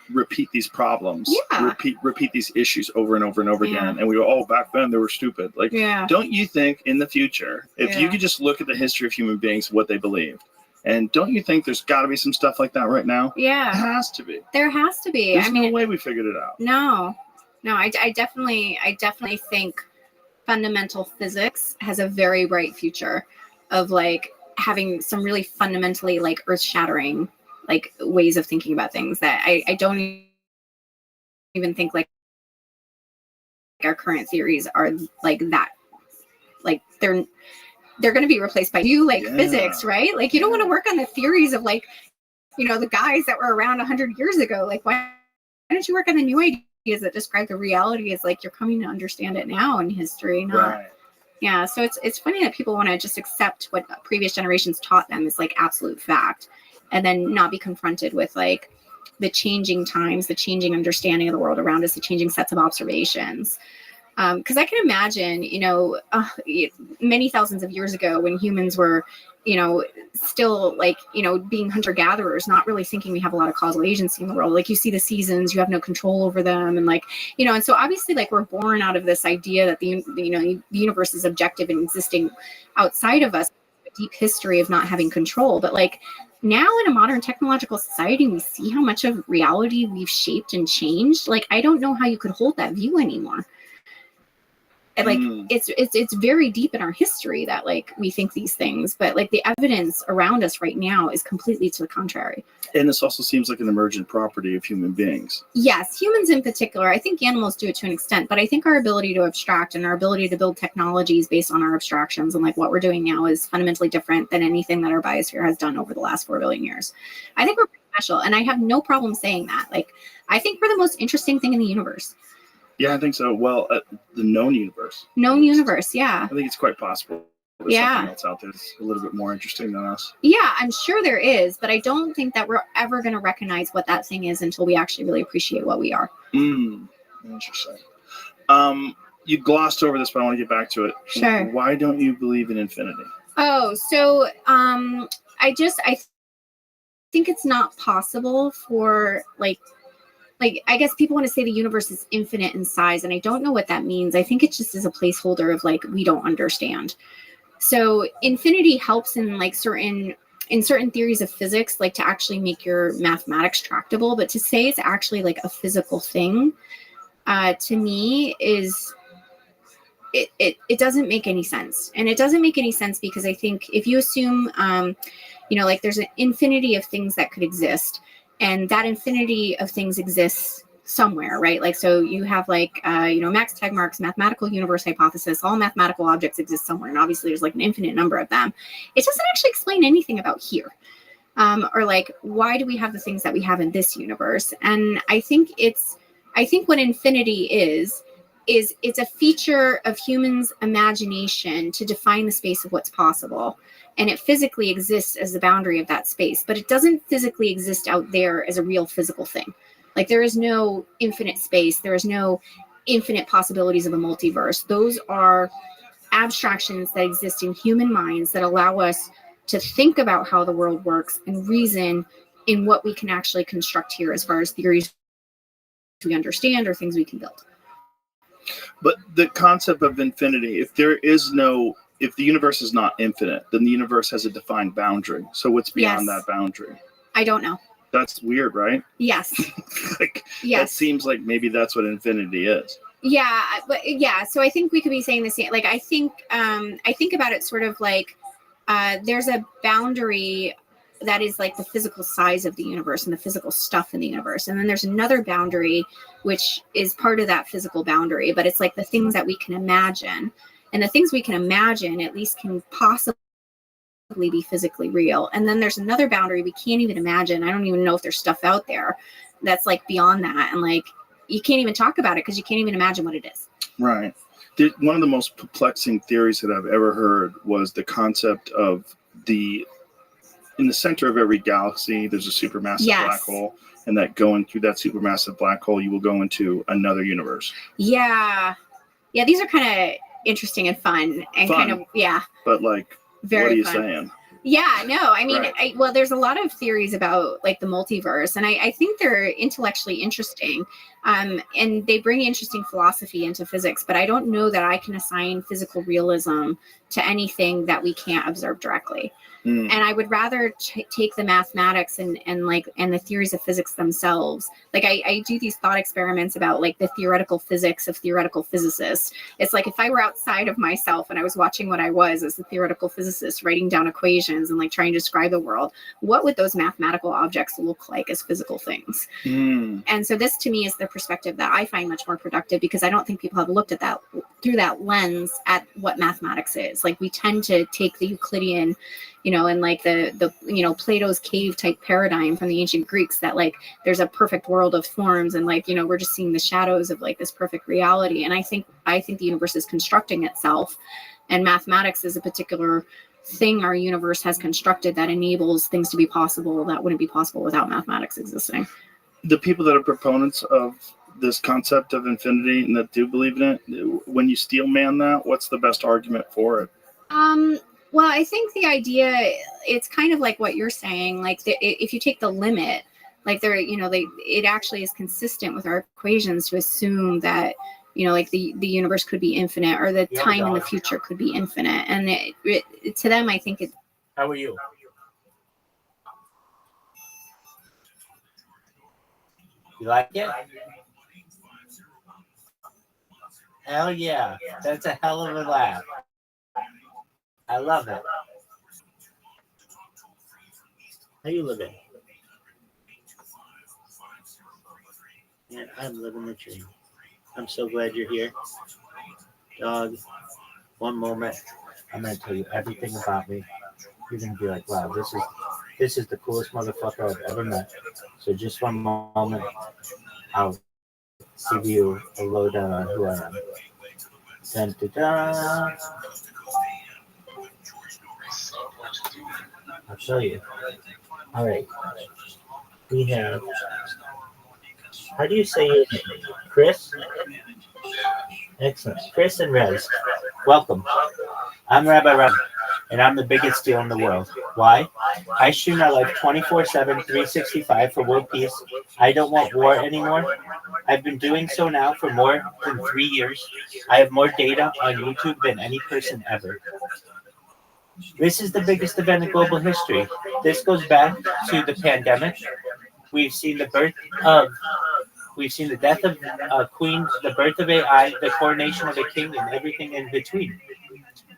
repeat these problems. Yeah. Repeat these issues over and over and over again. And we go, oh, back then they were stupid. Like, don't you think in the future, if you could just look at the history of human beings, what they believed, and don't you think there's got to be some stuff like that right now? Yeah. There has to be. There has to be. There's no way we figured it out. No, I definitely think fundamental physics has a very bright future of like having some really fundamentally like earth-shattering like ways of thinking about things that I don't even think like our current theories are like that. Like they're going to be replaced by new like physics, right? Like you don't want to work on the theories of like, the guys that were around 100 years ago. Like why don't you work on the new ideas that describe the reality as like you're coming to understand it now in history? Yeah. So it's funny that people want to just accept what previous generations taught them as like absolute fact, and then not be confronted with like the changing times, the changing understanding of the world around us, the changing sets of observations. Because I can imagine, many thousands of years ago when humans were, still like, being hunter-gatherers, not really thinking we have a lot of causal agency in the world. Like you see the seasons, you have no control over them. And like, and so obviously like we're born out of this idea that the universe is objective and existing outside of us, a deep history of not having control. But like now in a modern technological society, we see how much of reality we've shaped and changed. Like, I don't know how you could hold that view anymore. Like it's very deep in our history that like we think these things, but like the evidence around us right now is completely to the contrary. And this also seems like an emergent property of human beings. Yes, humans in particular. I think animals do it to an extent, but I think our ability to abstract and our ability to build technologies based on our abstractions and like what we're doing now is fundamentally different than anything that our biosphere has done over the last 4 billion years. I think we're pretty special, and I have no problem saying that. Like, I think we're the most interesting thing in the universe. Yeah, I think so. Well, the known universe. Known universe, yeah. I think it's quite possible there's something else out there that's a little bit more interesting than us. Yeah, I'm sure there is, but I don't think that we're ever going to recognize what that thing is until we actually really appreciate what we are. Interesting. You glossed over this, but I want to get back to it. Sure. Why don't you believe in infinity? Oh, so I think it's not possible for like I guess people want to say the universe is infinite in size, and I don't know what that means. I think it just is a placeholder of like we don't understand. So infinity helps in like certain theories of physics, like to actually make your mathematics tractable, but to say it's actually like a physical thing, to me is it doesn't make any sense. And it doesn't make any sense because I think if you assume like there's an infinity of things that could exist, and that infinity of things exists somewhere, right? Like, so you have like, Max Tegmark's mathematical universe hypothesis, all mathematical objects exist somewhere. And obviously there's like an infinite number of them. It doesn't actually explain anything about here. Or like, why do we have the things that we have in this universe? And I think what infinity is it's a feature of humans' imagination to define the space of what's possible. And it physically exists as the boundary of that space, but it doesn't physically exist out there as a real physical thing. Like there is no infinite space. There is no infinite possibilities of a multiverse. Those are abstractions that exist in human minds that allow us to think about how the world works and reason in what we can actually construct here as far as theories we understand or things we can build. But the concept of infinity, if the universe is not infinite, then the universe has a defined boundary. So what's beyond that boundary? I don't know. That's weird, right? Yes. That seems like maybe that's what infinity is. Yeah, but yeah. So I think we could be saying the same. Like I think about it sort of like there's a boundary that is like the physical size of the universe and the physical stuff in the universe. And then there's another boundary, which is part of that physical boundary, but it's like the things that we can imagine. And the things we can imagine at least can possibly be physically real. And then there's another boundary we can't even imagine. I don't even know if there's stuff out there that's like beyond that. And like, you can't even talk about it because you can't even imagine what it is. Right. One of the most perplexing theories that I've ever heard was the concept of in the center of every galaxy, there's a supermassive black hole, and that going through that supermassive black hole, you will go into another universe. Yeah. Yeah, these are kind of interesting and fun and kind of, But like, very what are you fun. saying? Yeah, no, I mean, Right. well, there's a lot of theories about like the multiverse, and I think they're intellectually interesting, and they bring interesting philosophy into physics, but I don't know that I can assign physical realism to anything that we can't observe directly. And I would rather take the mathematics and the theories of physics themselves. Like I do these thought experiments about like the theoretical physics of theoretical physicists. It's like if I were outside of myself and I was watching what I was as a theoretical physicist, writing down equations and like trying to describe the world, what would those mathematical objects look like as physical things? And so this to me is the perspective that I find much more productive, because I don't think people have looked at that through that lens at what mathematics is. Like we tend to take the Euclidean, and like the Plato's cave type paradigm from the ancient Greeks, that like there's a perfect world of forms and like, we're just seeing the shadows of like this perfect reality. And I think the universe is constructing itself, and mathematics is a particular thing our universe has constructed that enables things to be possible that wouldn't be possible without mathematics existing. The people that are proponents of this concept of infinity and that do believe in it, when you steel man that, what's the best argument for it? Well, I think the idea, it's kind of like what you're saying, like if you take the limit, like it actually is consistent with our equations to assume that, like the universe could be infinite, or the time in the future could be infinite. And to them, I think it. How are you? You like it? Hell yeah. That's a hell of a laugh. I love it. How you living? Man, I'm living the dream. I'm so glad you're here. Dog, one moment, I'm going to tell you everything about me. You're going to be like, wow, this is the coolest motherfucker I've ever met. So just one moment, I'll give you a lowdown on who I am. Dun, dun, dun. I'll show you. All right. We have, how do you say your name? Chris? Excellent. Chris and Rez, welcome. I'm Rabbi Rabbi, and I'm the biggest deal in the world. Why? I stream my life 24/7, 365 for world peace. I don't want war anymore. I've been doing so now for more than 3 years. I have more data on YouTube than any person ever. This is the biggest event in global history. This goes back to the pandemic. We've seen the death of Queen, the birth of AI, the coronation of a king, and everything in between.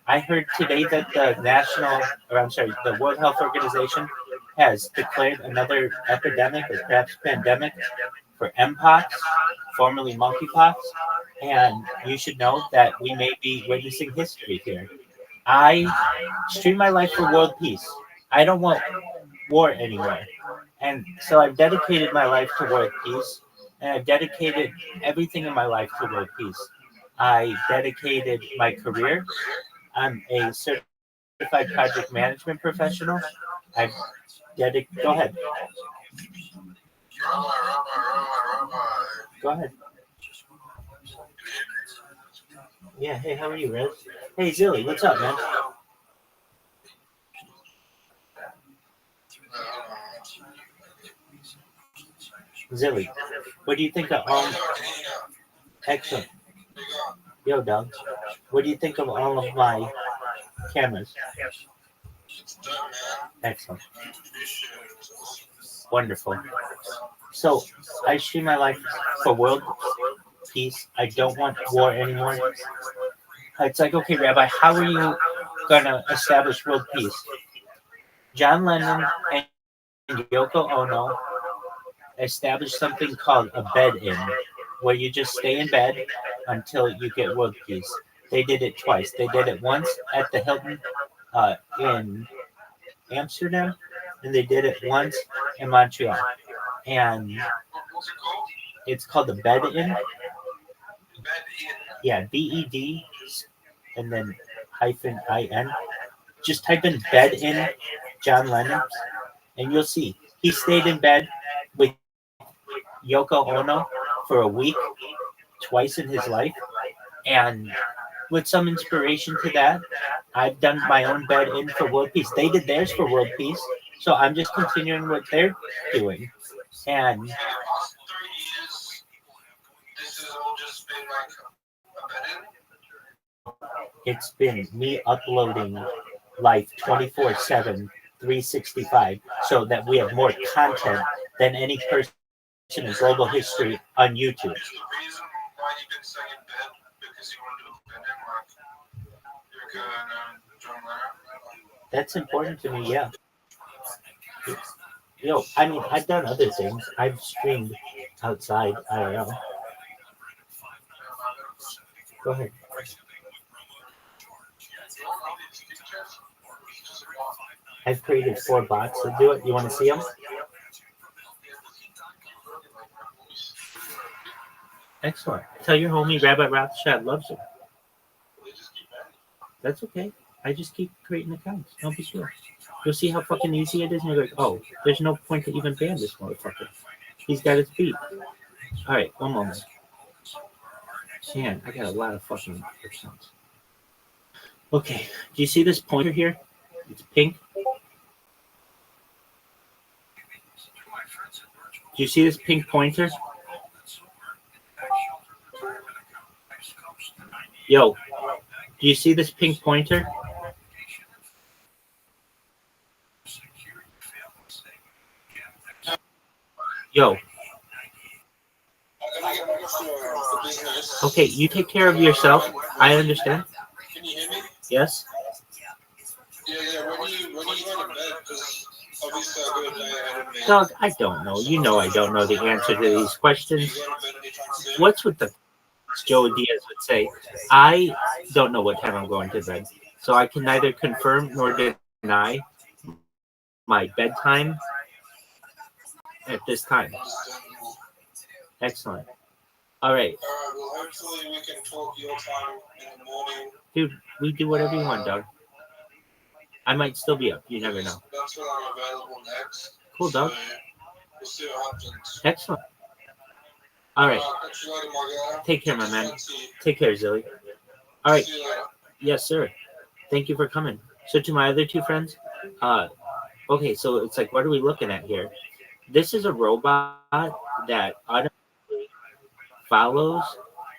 I heard today that the World Health Organization has declared another epidemic, or perhaps pandemic, for Mpox, formerly monkeypox, and you should know that we may be witnessing history here. I stream my life for world peace. I don't want war anymore. And so I've dedicated my life to world peace, and I've dedicated everything in my life to world peace. I dedicated my career. I'm a certified project management professional. Go ahead. Go ahead. Yeah, hey, how are you, Rez? Hey, Zilly, what's up, man? Zilly, what do you think of excellent. Yo, Doug, what do you think of all of my cameras? Excellent. Wonderful. So, I stream my life for world peace. I don't want war anymore. It's like, okay, Rabbi, how are you going to establish world peace? John Lennon and Yoko Ono established something called a bed-in, where you just stay in bed until you get world peace. They did it twice. They did it once at the Hilton in Amsterdam, and they did it once in Montreal. And it's called the bed-in. Yeah, BED, and then -IN. Just type in bed-in John Lennon, and you'll see he stayed in bed with Yoko Ono for a week, twice in his life. And with some inspiration to that, I've done my own bed in for world peace. They did theirs for world peace, so I'm just continuing what they're doing. And For the past 3 years, this has all just been like a bed-in. it's been me uploading life 24/7, 365, so that we have more content than any person in global history on YouTube. Is the reason why you've been staying in bed because you want to do a bed-in like Yoko and John Lennon? That's important to me, yeah. I mean, I've done other things. I've streamed outside IRL. Go ahead. I've created 4 bots that do it. You want to see them? Excellent. Tell your homie Rabbi Rothschild loves you. That's okay. I just keep creating accounts. Don't be sure. You'll see how fucking easy it is, and you're like, oh, there's no point to even ban this motherfucker. He's got his beat. All right, one moment. Man, I got a lot of fucking accounts. Okay, do you see this pointer here? It's pink. Do you see this pink pointer? Yo, do you see this pink pointer? Yo. Okay, you take care of yourself. I understand. Can you hear me? Yes? Yeah. When you go to bed, because obviously I go to bed ahead of me. Doug, I don't know. You know I don't know the answer to these questions. You go to bed anytime soon? What's with the Joe Diaz would say? I don't know what time I'm going to bed, so I can neither confirm nor deny my bedtime at this time. Excellent. All right. Well, hopefully we can talk your time in the morning. Dude, we do whatever you want, Doug. I might still be up. You never know. That's when I'm available next. Cool, Doug. So we'll see what happens. Excellent. All right. Catch you later, my guy. Take care, my man. See you. Take care, Zilly. All right. See you later. Yes, sir. Thank you for coming. So to my other 2 friends, okay, so it's like, what are we looking at here? This is a robot that automatically follows,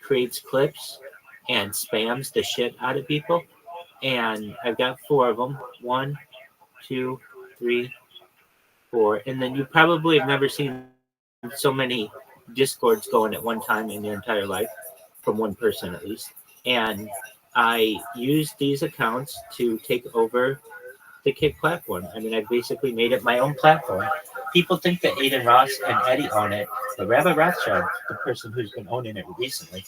creates clips, and spams the shit out of people. And I've got 4 of them. 1, 2, 3, 4. And then you probably have never seen so many Discords going at one time in your entire life, from one person at least. And I use these accounts to take over the Kick platform. I mean, I basically made it my own platform. People think that Aiden Ross and Eddie own it, but Rabbi Rothschild, the person who's been owning it recently.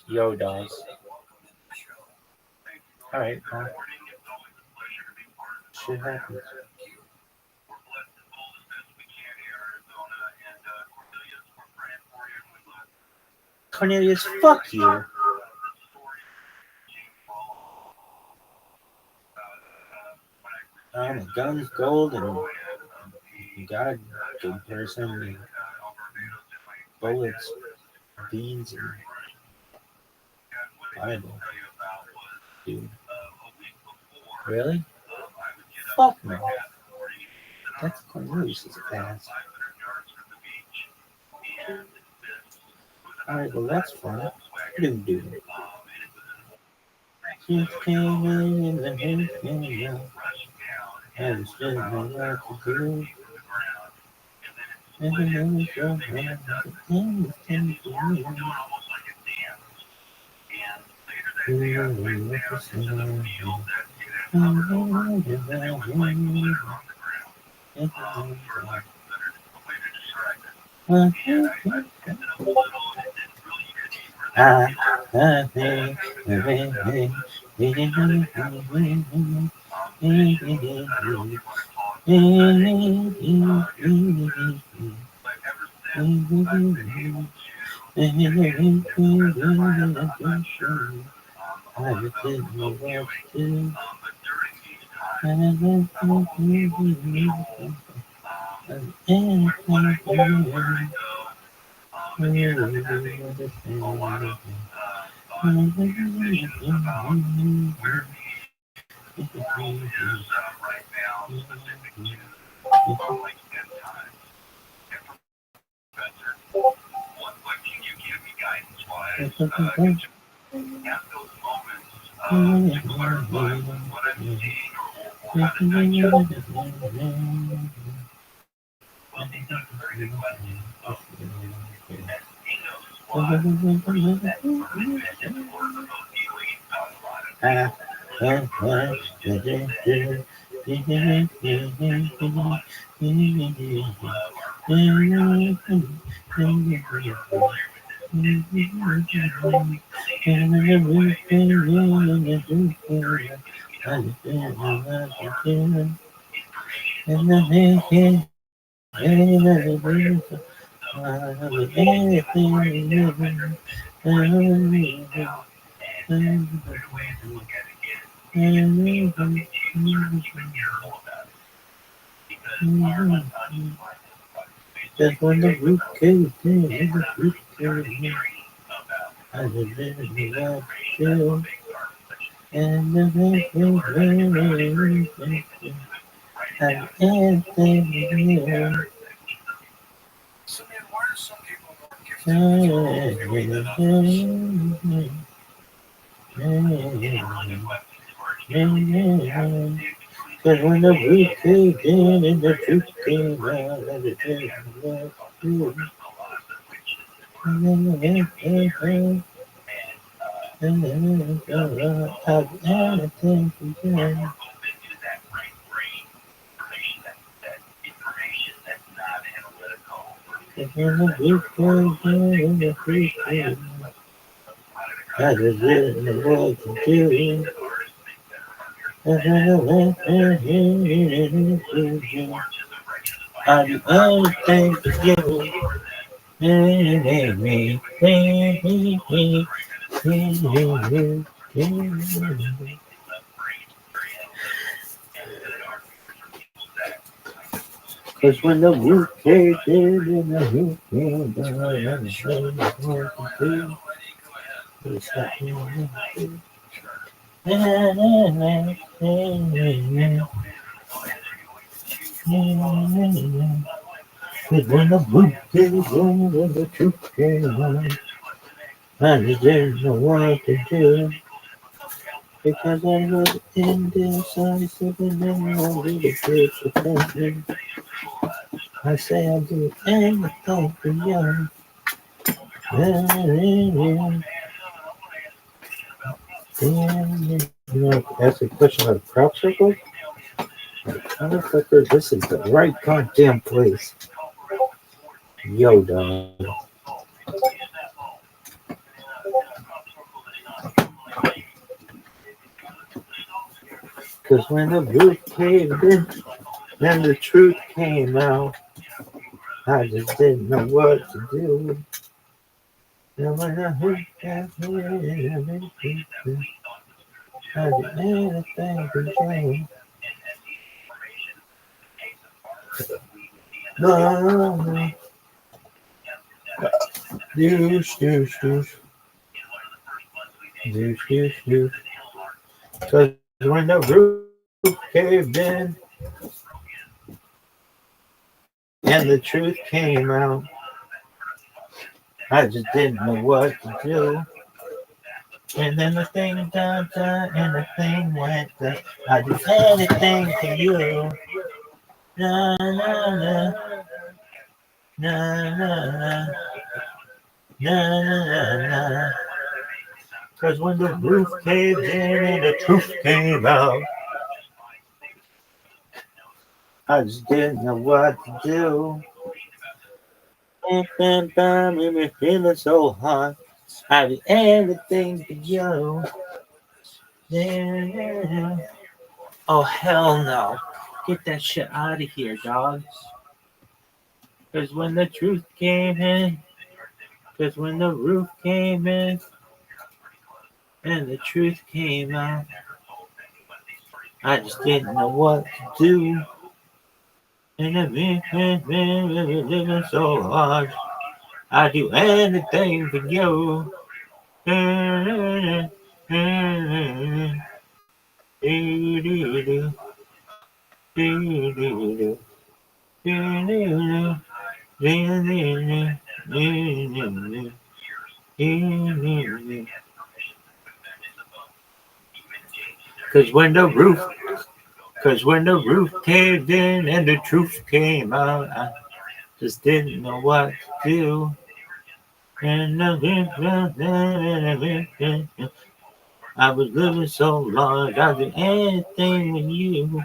Yo, dogs. All right. Well, shit happens. Cornelius, fuck you. I'm a guns, gold, and God, good person, bullets, beans, and Bible. Dude. Really? Fuck no. That's Cornelius' ass. Alright, well that's fun. Do. I just didn't know what to do. And then it flipped to, maybe it does. And people were doing almost like a dance. And later that day, I went down into the field that it had covered over, and it was like glitter on the ground. For lack of a way to describe it. And I picked it up a little, and it didn't really hit me for that reason. And I haven't been out since. It started halfway. Usually I don't know if you want to call it but ever since I've been able to get a chance to visit my I'm not sure a lot about what I'm doing. But during these times, I won't be able to travel when I do, where I go. And it has been a lot of thought and decisions about where the world is right now, specific to like spend time. Professor, what can you give me guidance wise? At those moments to clarify what I'm seeing or how to digest it. Well, that's a very good question. And he knows why. That information or about dealing out a lot of That's when the root came in, the root came in. I just didn't know what to do. And the everything and anything new. So then why are some people more gifted than others? Cause when the root came in and the truth came out, I just didn't know what to do. And then everything to do. Cause when the root came in and the truth came out, I just didn't know what to do. And then everything to do. I do everything to you. Cause when the root came in and the root came down, I just didn't know what to do. It's Cause when the root came in and the truth came out, I just didn't know what to do. Because I was indecisive and then I really did something. I say I'll do anything for you. Ask a question about a crop circle? Motherfucker, this is the right goddamn place. Yo, dog. Cause when the root came in and the truth came out, I just didn't know what to do. And when I heard that, I did anything for you. No. Douche. Cause when the roof caved in and the truth came out, I just didn't know what to do. And then the thing done, and the thing went done. I do anything for you. Na na na na na na na na. Cause when the roof caved in and the truth came out, I just didn't know what to do. And me feeling so hot. I did everything for you. Yeah. Oh hell no. Get that shit out of here, dog. Cause when the truth came in, cause when the roof came in, and the truth came out, I just didn't know what to do. And I've been living so hard. I'd do anything for you. Cause when the roof caved in and the truth came out, I just didn't know what to do. And I was living so large, I'd do anything with you.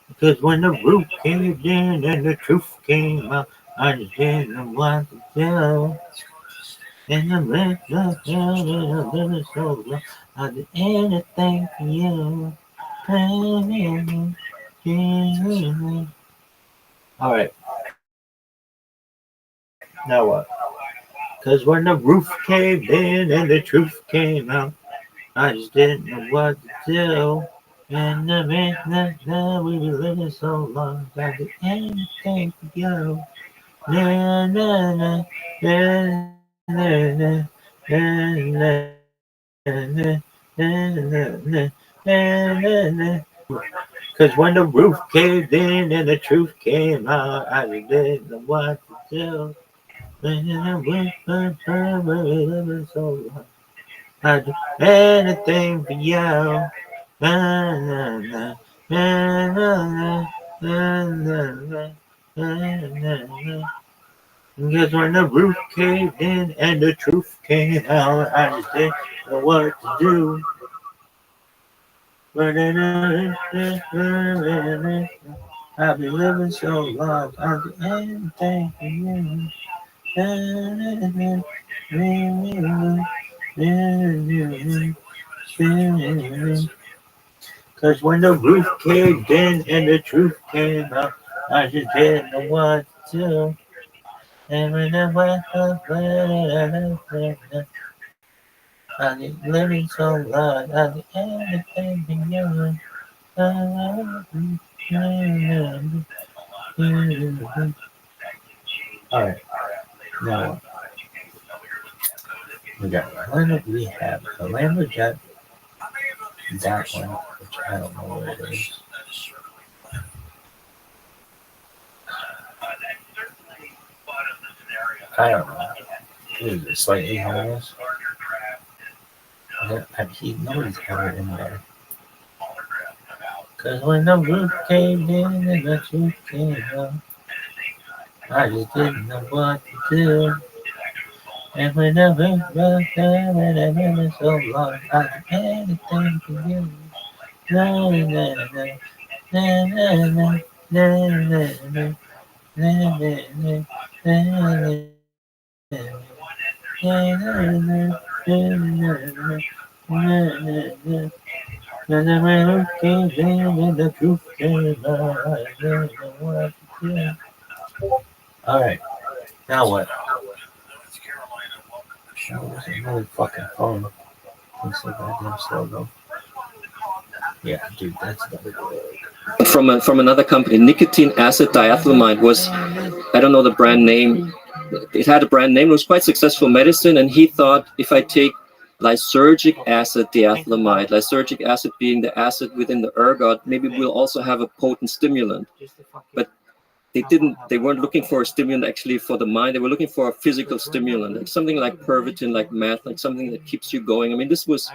Because when the roof caved in and the truth came out, I just didn't know what to do. And I'm living so long, I did anything for you. Alright. Now what? Because when the roof caved in and the truth came out, I just didn't know what to do. And we were living so long, I did anything for you. Na na na na na na na na na. Cause when the roof caved in and the truth came out, I just didn't know what to do. So I do anything for you. Na, na, na, na, na, na, na, na, na. Because when the roof caved in and the truth came out, I just didn't know what to do. I've been living so long, I'll do anything for you. Cause when the roof caved in and the truth came out, I just didn't know what to do. And when I went up, I did living so long, I did anything for you. Alright, now we got Leonard, we have the Lamborghini, that one, which I don't know what it is. I don't know. Is it slightly homeless? Nobody's ever in there. Cause when the roof caved in and the truth came out, I just didn't know what to do. And when the roof was down and I never so long, I did anything for you. Na na na na na na na na na na na. And the roof caved in and the truth came out, I didn't know what to do. Alright, now what? There's another fucking phone. Looks like goddamn slow though. Yeah, dude, that's not good. From another company, nicotine acid diethylamide was, I don't know the brand name. It had a brand name. It was quite successful medicine, and he thought if I take lysergic acid diethylamide, lysergic acid being the acid within the ergot, maybe we'll also have a potent stimulant. But they weren't looking for a stimulant actually for the mind. They were looking for a physical stimulant, like something like Pervitin, like meth, like something that keeps you going. I mean, this was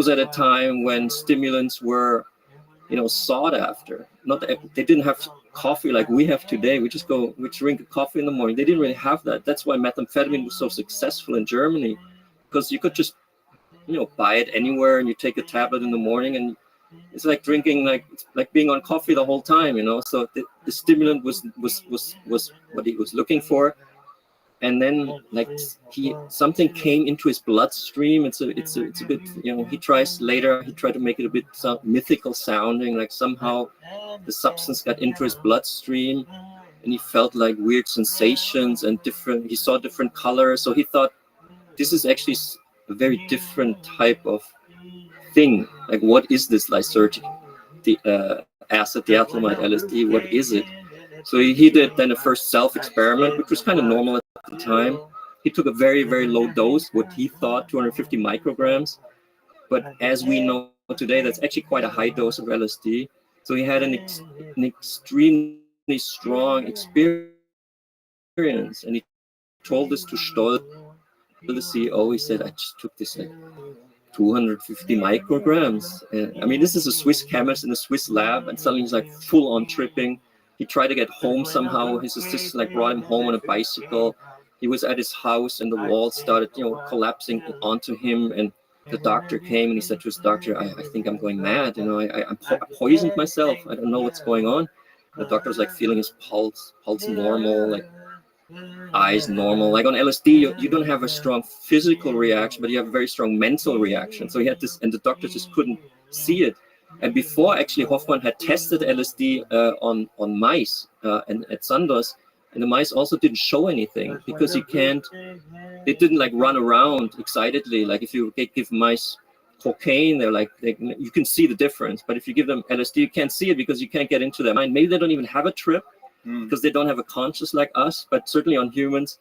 at a time when stimulants were, sought after. Not they didn't have coffee like we have today. We drink a coffee in the morning. They didn't really have that. That's why methamphetamine was so successful in Germany, because you could just buy it anywhere, and you take a tablet in the morning, and it's like drinking, like being on coffee the whole time, So the stimulant was what he was looking for, and then something came into his bloodstream. It's a bit, he tried to make it a bit mythical sounding, like somehow the substance got into his bloodstream, and he felt like weird sensations and he saw different colors. So he thought this is actually a very different type of thing. Like, what is this lysergic acid diethylamide LSD? What is it? So he did then a first self-experiment, which was kind of normal at the time. He took a very, very low dose, what he thought 250 micrograms. But as we know today, that's actually quite a high dose of LSD. So he had an extremely strong experience. And he told this to Stoll, the CEO. He said, I just took this 250 micrograms. I mean, this is a Swiss chemist in a Swiss lab, and suddenly he's full on tripping. He tried to get home somehow. His assistant brought him home on a bicycle. He was at his house, and the walls started, collapsing onto him. And the doctor came, and he said to his doctor, I think I'm going mad. I poisoned myself. I don't know what's going on. The doctor was feeling his pulse normal, eyes normal. Like on LSD, you don't have a strong physical reaction, but you have a very strong mental reaction. So he had this, and the doctor just couldn't see it. And before actually Hoffman had tested LSD on mice and at Sandoz, and the mice also didn't show anything, because they didn't run around excitedly. Like if you give mice cocaine, you can see the difference. But if you give them LSD, you can't see it, because you can't get into their mind. Maybe they don't even have a trip, because they don't have a conscious like us, but certainly on humans,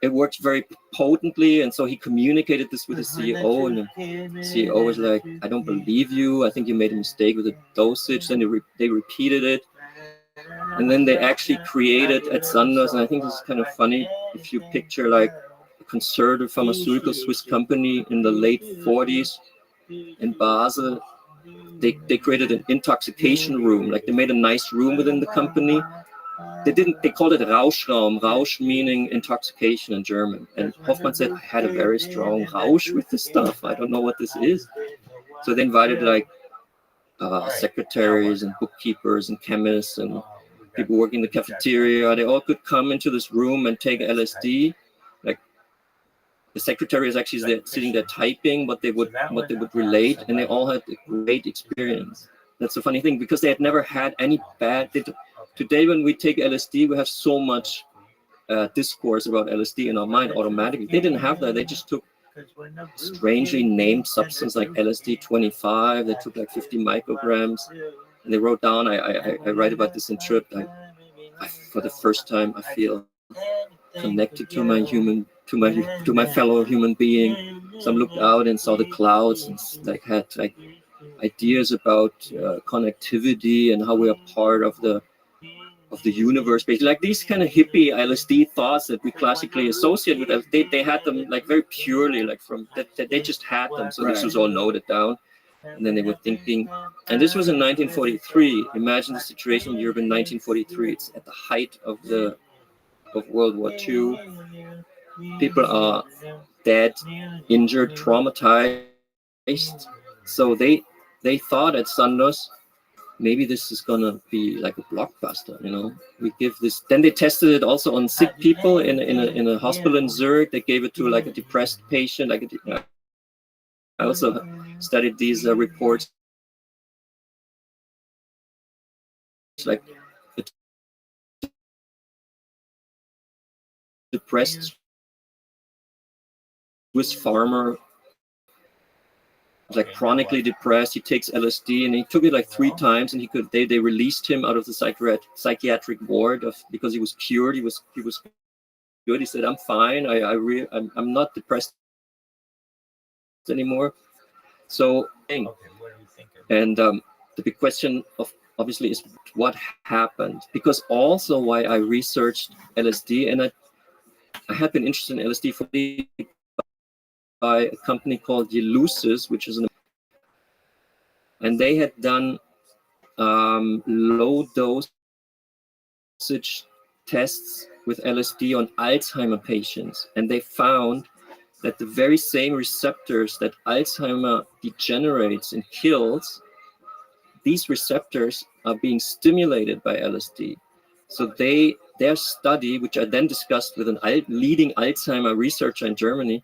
it works very potently. And so he communicated this with the CEO, and the CEO was like, I don't believe you. I think you made a mistake with the dosage. Then they repeated it. And then they actually created at Sandoz, and I think this is kind of funny, if you picture a conservative pharmaceutical Swiss company in the late 40s in Basel, they created an intoxication room. They made a nice room within the company. They called it Rauschraum, Rausch meaning intoxication in German. And Hoffman said, I had a very strong Rausch with this stuff. I don't know what this is. So they invited secretaries and bookkeepers and chemists and people working in the cafeteria. They all could come into this room and take LSD. The secretary is actually sitting there typing what they would relate, and they all had a great experience. That's the funny thing, because they had never had any bad. Today, when we take LSD, we have so much discourse about LSD in our mind automatically. They didn't have that. They just took strangely named substance like LSD 25. They took 50 micrograms, and they wrote down. I write about this in Trip. For the first time, I feel connected to my fellow human being. So I looked out and saw the clouds, and had ideas about connectivity and how we are part of the universe, basically. These kind of hippie LSD thoughts that we classically associate with LSD, they had them very purely, from that they just had them. So this was all noted down, and then they were thinking. And this was in 1943. Imagine the situation in Europe in 1943. It's at the height of World War II. People are dead, injured, traumatized. So they thought at Sandoz, maybe this is gonna be like a blockbuster, We give this. Then they tested it also on sick people in a hospital in Zurich. They gave it to a depressed patient. I also studied these reports, the depressed Swiss farmer, chronically depressed. He takes LSD, and he took it 3 times, and they released him out of the psychiatric ward because he was cured. He was good. He said, I'm fine. I'm not depressed anymore. So, Okay, what do you think? and the big question of obviously is what happened, because also why I researched LSD, and I had been interested in LSD by a company called Eleusis, which is and they had done low dosage tests with LSD on Alzheimer patients, and they found that the very same receptors that Alzheimer degenerates and kills, these receptors are being stimulated by LSD. So their study, which I then discussed with a leading Alzheimer researcher in Germany,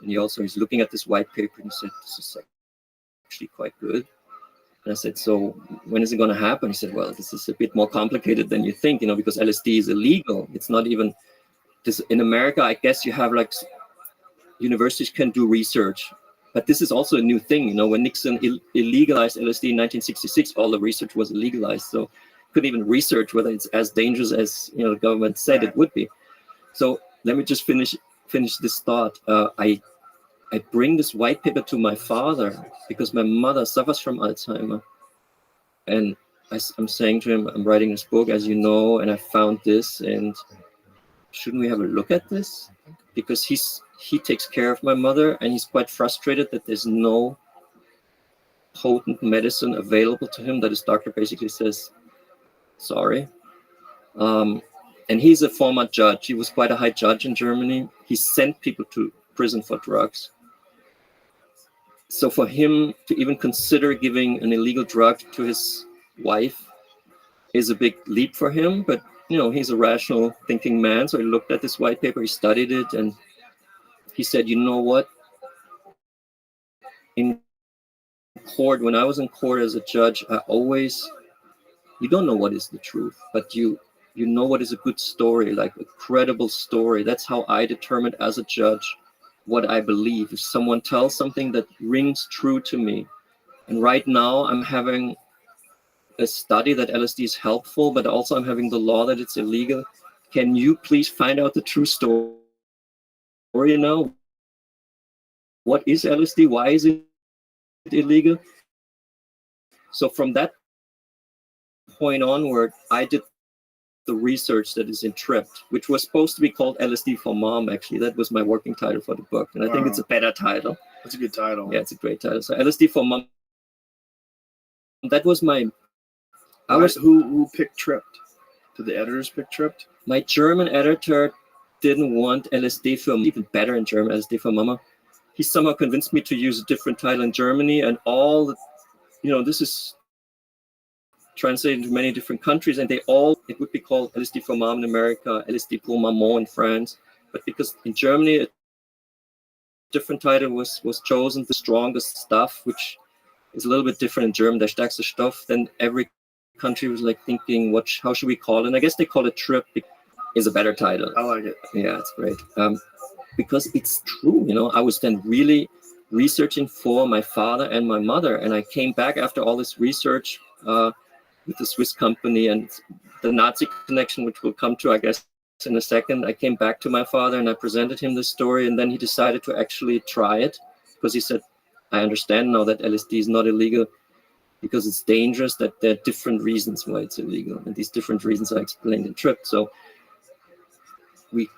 and he also is looking at this white paper and he said, this is actually quite good. And I said, so when is it going to happen? He said, well, this is a bit more complicated than you think, because LSD is illegal. It's not even this in America. I guess you have like universities can do research, but this is also a new thing. When Nixon illegalized LSD in 1966, all the research was illegalized. So couldn't even research whether it's as dangerous as the government said it would be. So let me just finish this thought. I bring this white paper to my father because my mother suffers from Alzheimer. And I'm saying to him, I'm writing this book, as you know, and I found this, and shouldn't we have a look at this? Because he takes care of my mother, and he's quite frustrated that there's no potent medicine available to him, that his doctor basically says, sorry. And he's a former judge. He was quite a high judge in Germany. He sent people to prison for drugs. So for him to even consider giving an illegal drug to his wife is a big leap for him. But, he's a rational thinking man. So he looked at this white paper, he studied it, and he said, you know what? In court, when I was in court as a judge, you don't know what is the truth, but you know what is a good story, like a credible story. That's how I determined as a judge what I believe. If someone tells something that rings true to me, and right now I'm having a study that LSD is helpful, but also I'm having the law that it's illegal. Can you please find out the true story? What is LSD? Why is it illegal? So from that point onward, I did the research that is in Tripped, which was supposed to be called LSD for Mom, actually. That was my working title for the book. And I think it's a better title. That's a good title. Yeah, it's a great title. So LSD for Mom. That was who picked Tripped? Did the editors pick Tripped? My German editor didn't want LSD for, even better in German, LSD for Mama. He somehow convinced me to use a different title in Germany, and this is translated into many different countries, and it would be called LSD for Mom in America, LSD pour Maman in France. But because in Germany, a different title was chosen, The Strongest Stuff, which is a little bit different in German, Der stärkste Stoff. Then every country was like thinking, how should we call it? And I guess they call it Trip, is a better title. I like it. Yeah, it's great. Because it's true, I was then really researching for my father and my mother, and I came back after all this research with the Swiss company and the Nazi connection, which we'll come to, I guess, in a second. I came back to my father and I presented him the story, and then he decided to actually try it, because he said, I understand now that LSD is not illegal because it's dangerous, that there are different reasons why it's illegal, and these different reasons are explained in Trip. So we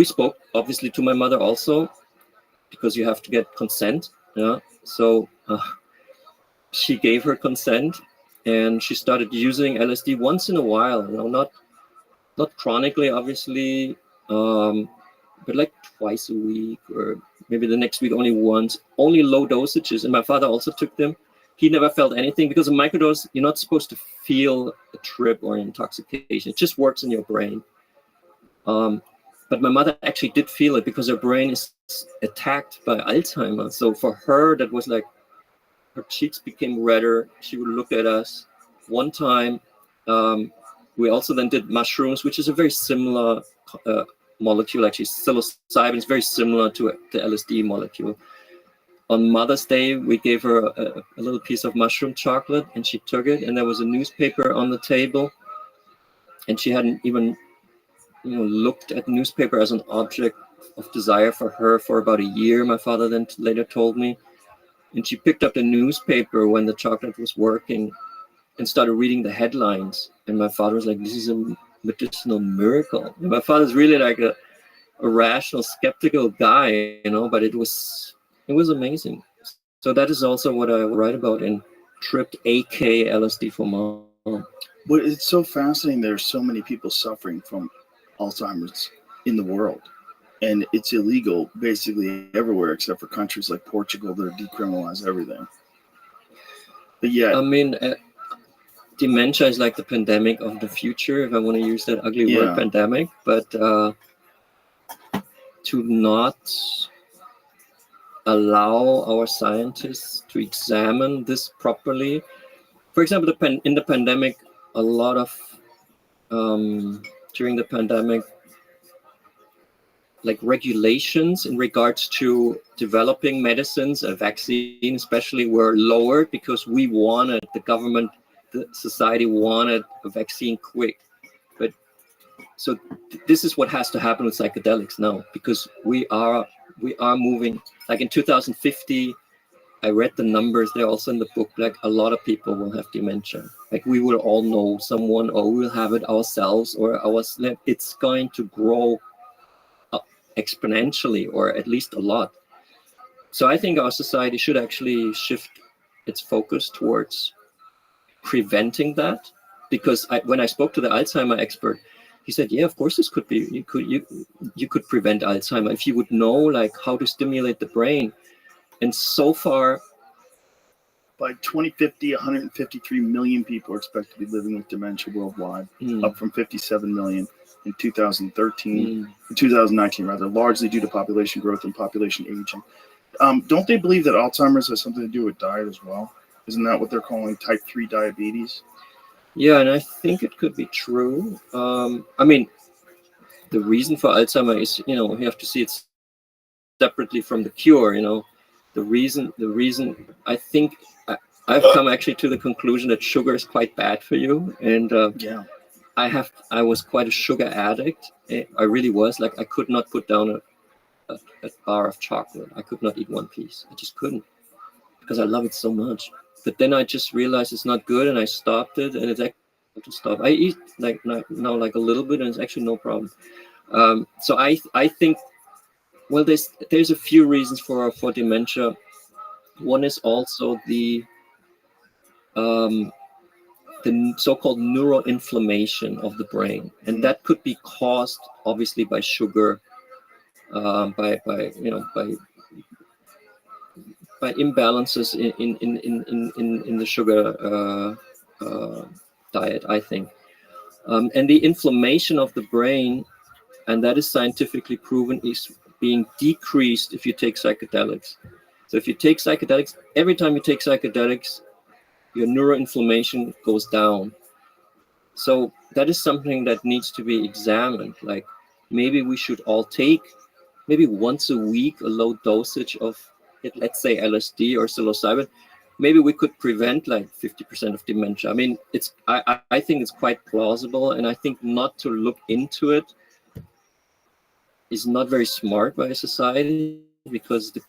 spoke obviously to my mother also, because you have to get consent. Yeah. So she gave her consent, and she started using LSD once in a while, not chronically, obviously, but like twice a week, or maybe the next week only once, only low dosages. And my father also took them. He never felt anything, because a microdose, you're not supposed to feel a trip or an intoxication. It just works in your brain. But my mother actually did feel it, because her brain is attacked by Alzheimer. So for her, that was like, her cheeks became redder. She would look at us. One time, we also then did mushrooms, which is a very similar molecule, actually. Psilocybin is very similar to the LSD molecule. On Mother's Day, we gave her a little piece of mushroom chocolate, and she took it, and there was a newspaper on the table, and she hadn't even looked at the newspaper as an object of desire for her for about a year, my father then later told me. And she picked up the newspaper when the chocolate was working and started reading the headlines. And my father was like, this is a medicinal miracle. And my father's really like a rational, skeptical guy, but it was amazing. So that is also what I write about in Tripped, AK LSD for Mom. But it's so fascinating. There's so many people suffering from Alzheimer's in the world. And it's illegal basically everywhere except for countries like Portugal that decriminalize everything. But yeah. I mean, dementia is like the pandemic of the future, if I want to use that ugly word, pandemic. But to not allow our scientists to examine this properly. For example, in the pandemic, a lot of, during the pandemic, like regulations in regards to developing medicines, a vaccine especially, were lowered because we wanted, the government, the society wanted a vaccine quick. But so this is what has to happen with psychedelics now, because we are moving, like in 2050, I read the numbers, they're also in the book, like a lot of people will have dementia. Like we will all know someone, or we will have it ourselves, or it's going to grow exponentially, or at least a lot. So I think our society should actually shift its focus towards preventing that, because when I spoke to the Alzheimer expert, he said, yeah, of course this could be, you could prevent Alzheimer if you would know like how to stimulate the brain. And so far, by 2050, 153 million people are expected to be living with dementia worldwide, up from 57 million in 2013, in 2019 rather, largely due to population growth and population aging. Don't they believe that Alzheimer's has something to do with diet as well? Isn't that what they're calling type 3 diabetes? Yeah, and I think it could be true. I mean, the reason for Alzheimer is, you have to see it separately from the cure. The reason I think I've come actually to the conclusion that sugar is quite bad for you. And I was quite a sugar addict. I really was. Like I could not put down a bar of chocolate. I could not eat one piece. I just couldn't, because I love it so much. But then I just realized it's not good, and I stopped it, and it's actually to stop. I eat like now like a little bit, and it's actually no problem. So I think, well, there's a few reasons for dementia. One is also the so-called neuroinflammation of the brain, and that could be caused obviously by sugar, by imbalances in the sugar diet, I think, and the inflammation of the brain, and that is scientifically proven, is being decreased if you take psychedelics. So if you take psychedelics, every time you take psychedelics, your neuroinflammation goes down. So that is something that needs to be examined. Like maybe we should all take maybe once a week a low dosage of, let's say, LSD or psilocybin. Maybe we could prevent like 50% of dementia. I mean, I think it's quite plausible, and I think not to look into it is not very smart by a society, because the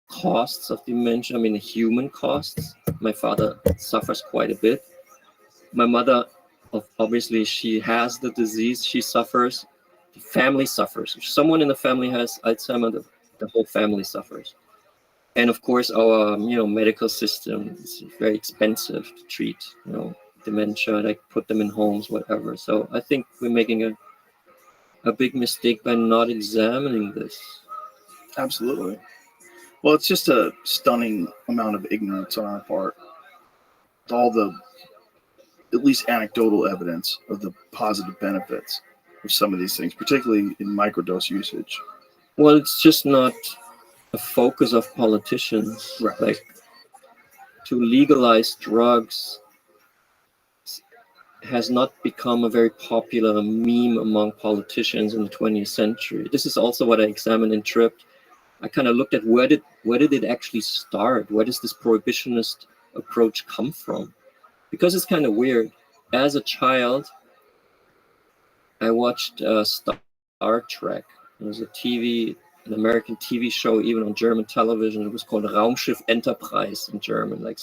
costs of dementia, I mean, the human costs. My father suffers quite a bit. My mother, obviously, she has the disease. She suffers. The family suffers. If someone in the family has Alzheimer's, the whole family suffers. And of course, our medical system is very expensive to treat dementia. Like put them in homes, whatever. So I think we're making a big mistake by not examining this. Absolutely. Well, it's just a stunning amount of ignorance on our part. All the, at least anecdotal evidence of the positive benefits of some of these things, particularly in microdose usage. Well, it's just not a focus of politicians. Right. Like to legalize drugs has not become a very popular meme among politicians in the 20th century. This is also what I examined in Tripped. I kind of looked at where did it actually start? Where does this prohibitionist approach come from? Because it's kind of weird. As a child, I watched Star Trek, There was an American TV show, even on German television. It was called Raumschiff Enterprise in German, like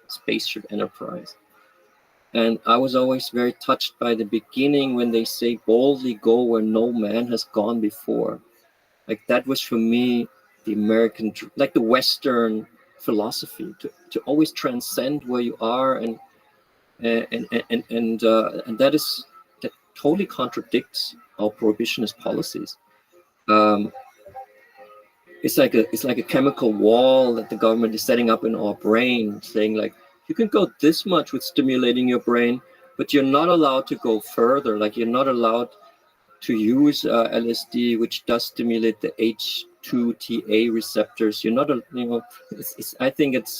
Spaceship Enterprise. And I was always very touched by the beginning when they say, boldly go where no man has gone before. Like that was for me the American, like the Western philosophy, to always transcend where you are, and that totally contradicts our prohibitionist policies. It's like a chemical wall that the government is setting up in our brain, saying like, you can go this much with stimulating your brain, but you're not allowed to go further. Like you're not allowed to use LSD, which does stimulate the H2TA receptors. You're not, I think it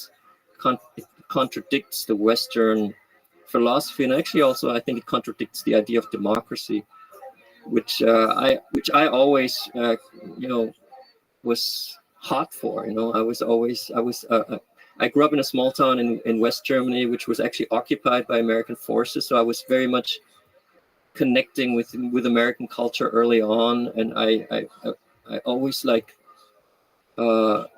contradicts the Western philosophy, and actually also I think it contradicts the idea of democracy, which I always was hot for. I grew up in a small town in West Germany, which was actually occupied by American forces, so I was very much connecting with American culture early on, and I always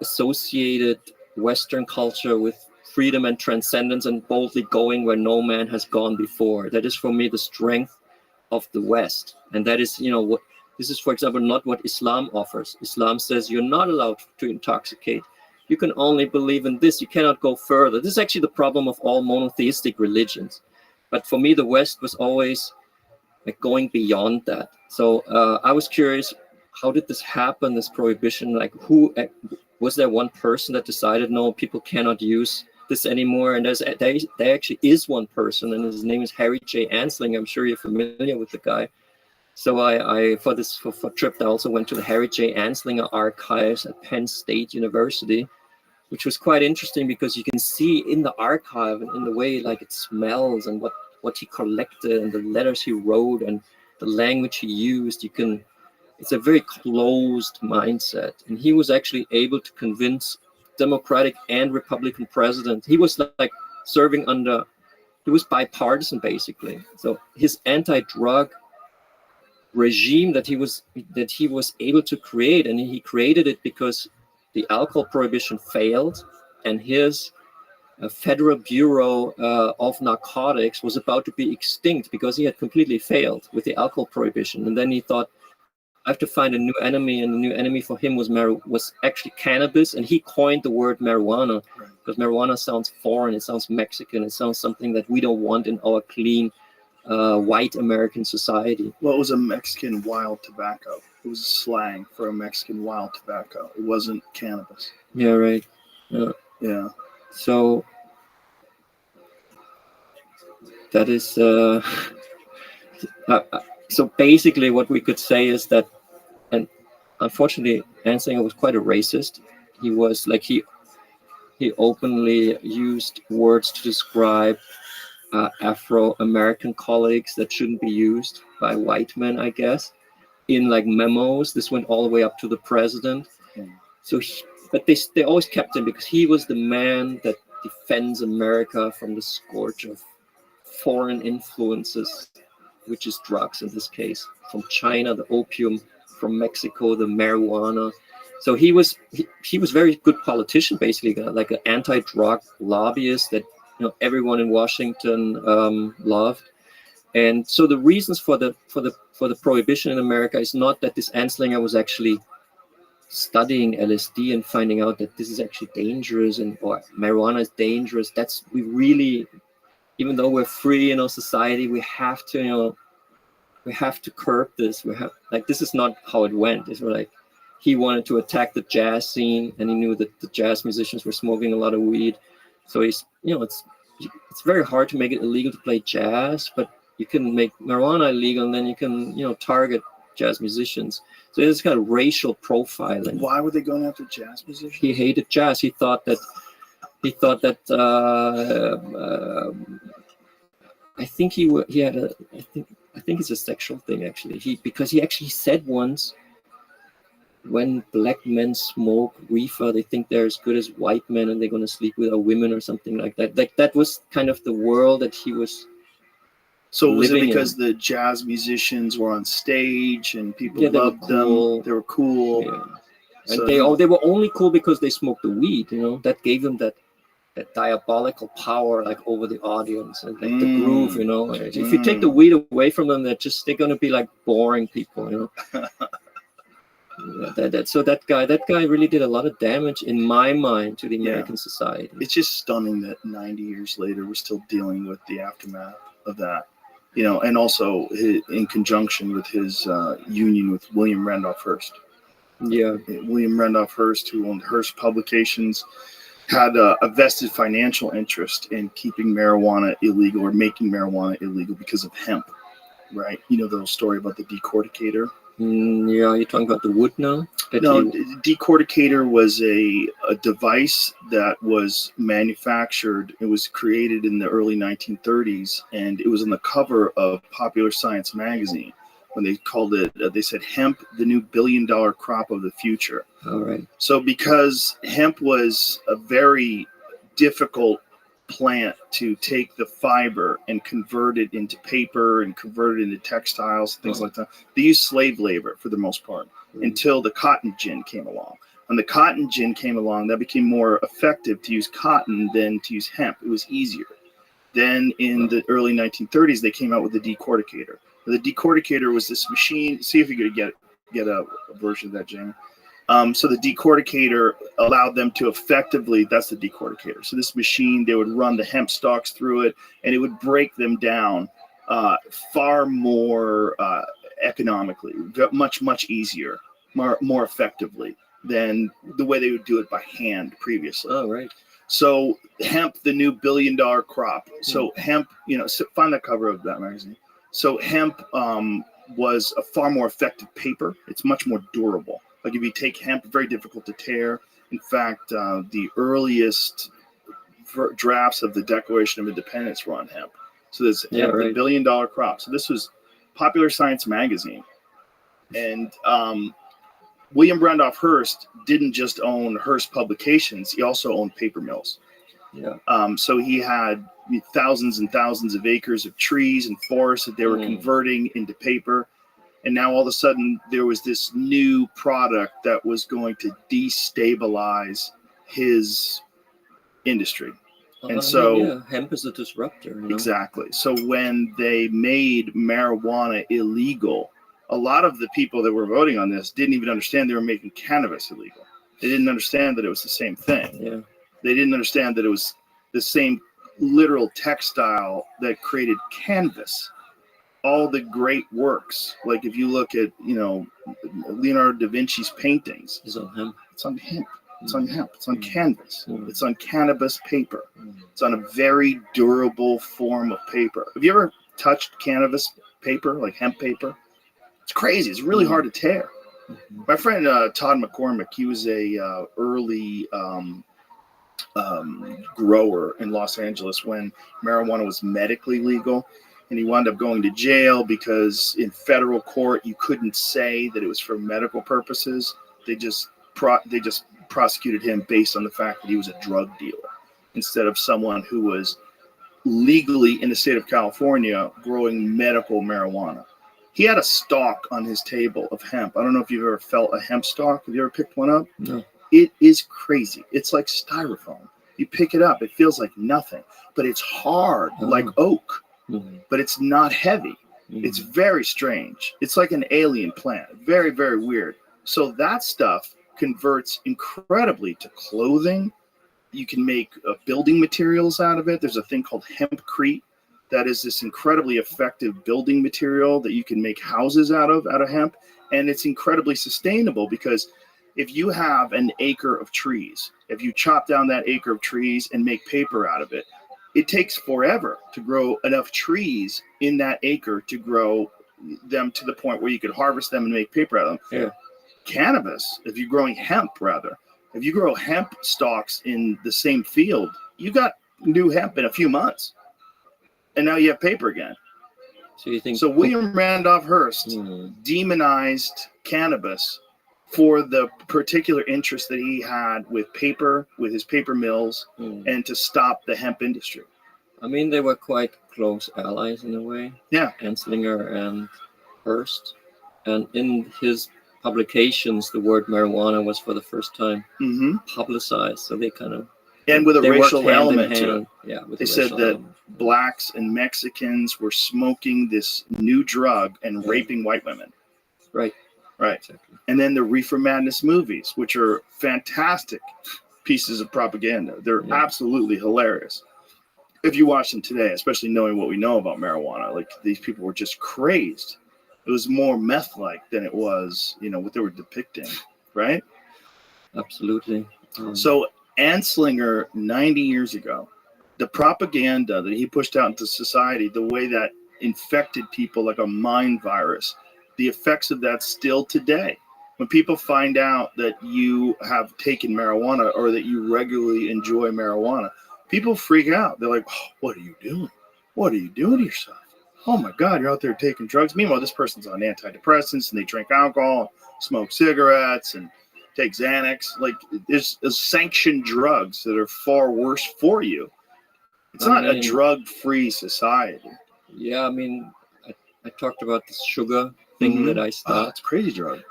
associated Western culture with freedom and transcendence and boldly going where no man has gone before. That is for me the strength of the West, and that is what this is, for example, not what Islam offers. Islam says you're not allowed to intoxicate. You can only believe in this. You cannot go further. This is actually the problem of all monotheistic religions. But for me, the West was always going beyond that. So I was curious, how did this happen, this prohibition? Like, who was there one person that decided, no, people cannot use this anymore? And there actually is one person, and his name is Harry J. Anslinger. I'm sure you're familiar with the guy. So I for trip, I also went to the Harry J. Anslinger archives at Penn State University, which was quite interesting because you can see in the archive and in the way it smells and what he collected and the letters he wrote and the language he used. It's a very closed mindset, and he was actually able to convince Democratic and Republican president. He was he was bipartisan basically. So his anti-drug regime that he was able to create, and he created it because the alcohol prohibition failed, and his Federal Bureau of Narcotics was about to be extinct because he had completely failed with the alcohol prohibition. And then he thought, I have to find a new enemy, and the new enemy for him was actually cannabis, and he coined the word marijuana, because marijuana sounds foreign, it sounds Mexican, it sounds something that we don't want in our clean white American society. Well, it was a Mexican wild tobacco. It was slang for a Mexican wild tobacco. It wasn't cannabis. Yeah, right. Yeah. So that is so basically what we could say is that, and unfortunately Anslinger was quite a racist. He was he openly used words to describe Afro-American colleagues that shouldn't be used by white men, I guess, in memos. This went all the way up to the president. So but they always kept him because he was the man that defends America from the scourge of foreign influences, which is drugs in this case, from China, the opium, from Mexico, the marijuana. So he was very good politician, basically, like an anti-drug lobbyist that everyone in Washington loved. And so the reasons for the prohibition in America is not that this Anslinger was actually studying LSD and finding out that this is actually dangerous or marijuana is dangerous. We really, even though we're free in our society, we have to curb this. This is not how it went. It's he wanted to attack the jazz scene, and he knew that the jazz musicians were smoking a lot of weed. So it's very hard to make it illegal to play jazz, but you can make marijuana illegal, and then you can target jazz musicians. So it's kind of racial profiling. Why were they going after jazz musicians? He hated jazz. He thought that I think I think it's a sexual thing actually. Because he actually said once, when black men smoke reefer, they think they're as good as white men and they're going to sleep with our women or something like that. That was kind of the world that he was So was it living because the jazz musicians were on stage and people Yeah, they were loved cool. them? They were cool. Yeah. So And they were only cool because they smoked the weed, you know. That gave them that diabolical power, like, over the audience, and like the groove, you know. If you take the weed away from them, they're gonna be like boring people, you know. So that guy really did a lot of damage in my mind to the American society. It's just stunning that 90 years later we're still dealing with the aftermath of that, you know, and also in conjunction with his union with William Randolph Hearst. Yeah, William Randolph Hearst, who owned Hearst Publications, had a vested financial interest in keeping marijuana illegal or making marijuana illegal because of hemp, right? You know the little story about the decorticator? Yeah, you're talking about the wood now? No, decorticator was a device that was manufactured. It was created in the early 1930s, and it was on the cover of Popular Science magazine when they called it, they said, hemp, the new billion-dollar crop of the future. All right. So because hemp was a very difficult plant to take the fiber and convert it into paper and convert it into textiles, things like that, they used slave labor for the most part until the cotton gin came along. When the cotton gin came along, that became more effective to use cotton than to use hemp. It was easier. Then in the early 1930s, they came out with the decorticator. The decorticator was this machine. See if you could get a version of that, Jamie. So the decorticator allowed them to effectively, that's the decorticator. So this machine, they would run the hemp stalks through it, and it would break them down far more economically, much easier, more effectively than the way they would do it by hand previously. Oh, right. So hemp, the new billion-dollar crop. So hemp, you know, find the cover of that magazine. So hemp was a far more effective paper. It's much more durable. Like if you take hemp, very difficult to tear. In fact, the earliest drafts of the Declaration of Independence were on hemp. So this hemp, the billion-dollar crop. So this was Popular Science magazine. And William Randolph Hearst didn't just own Hearst Publications. He also owned paper mills. Yeah. So he had thousands and thousands of acres of trees and forests that they were converting into paper. And now all of a sudden there was this new product that was going to destabilize his industry. And so hemp is a disruptor. You know? Exactly. So when they made marijuana illegal, a lot of the people that were voting on this didn't even understand they were making cannabis illegal. They didn't understand that it was the same thing. Yeah. They didn't understand that it was the same literal textile that created canvas. All the great works, like if you look at, you know, Leonardo da Vinci's paintings, it's on hemp. It's on hemp. It's on hemp. It's on canvas. It's on cannabis paper. It's on a very durable form of paper. Have you ever touched cannabis paper, like hemp paper? It's crazy. It's really hard to tear. My friend Todd McCormick, he was a early grower in Los Angeles when marijuana was medically legal. And he wound up going to jail because in federal court you couldn't say that it was for medical purposes. They just prosecuted him based on the fact that he was a drug dealer instead of someone who was legally in the state of California growing medical marijuana. He had a stalk on his table of hemp. I don't know if you've ever felt a hemp stalk. Have you ever picked one up? No. It is crazy. It's like styrofoam. You pick it up, it feels like nothing, but it's hard, like oak. But it's not heavy. It's very strange. It's like an alien plant. Very, very weird. So that stuff converts incredibly to clothing. You can make building materials out of it. There's a thing called hempcrete that is this incredibly effective building material that you can make houses out of hemp. And it's incredibly sustainable because if you have an acre of trees, if you chop down that acre of trees and make paper out of it, it takes forever to grow enough trees in that acre to grow them to the point where you could harvest them and make paper out of them. Yeah. Cannabis, if you're growing hemp, if you grow hemp stalks in the same field, you got new hemp in a few months. And now you have paper again. So you think? So William Randolph Hearst demonized cannabis for the particular interest that he had with paper, with his paper mills, and to stop the hemp industry. I mean, they were quite close allies in a way. Yeah. Anslinger and Hearst. And in his publications, the word marijuana was for the first time Mm-hmm. publicized. So they kind of And with a they worked racial hand in element to it. hand. Yeah, with They a said racial that element. blacks and Mexicans were smoking this new drug and raping white women. Right. Right. Exactly. And then the Reefer Madness movies, which are fantastic pieces of propaganda. They're absolutely hilarious. If you watch them today, especially knowing what we know about marijuana, like these people were just crazed. It was more meth-like than it was, what they were depicting, right? Absolutely. So Anslinger, 90 years ago, the propaganda that he pushed out into society, the way that infected people like a mind virus, the effects of that still today. When people find out that you have taken marijuana or that you regularly enjoy marijuana, people freak out. They're like, oh, what are you doing? What are you doing to yourself? Oh my God, you're out there taking drugs. Meanwhile, this person's on antidepressants and they drink alcohol, smoke cigarettes, and take Xanax. Like, there's sanctioned drugs that are far worse for you. It's not a drug-free society. Yeah, I mean, I talked about this sugar thing that I stopped. It's a crazy drug.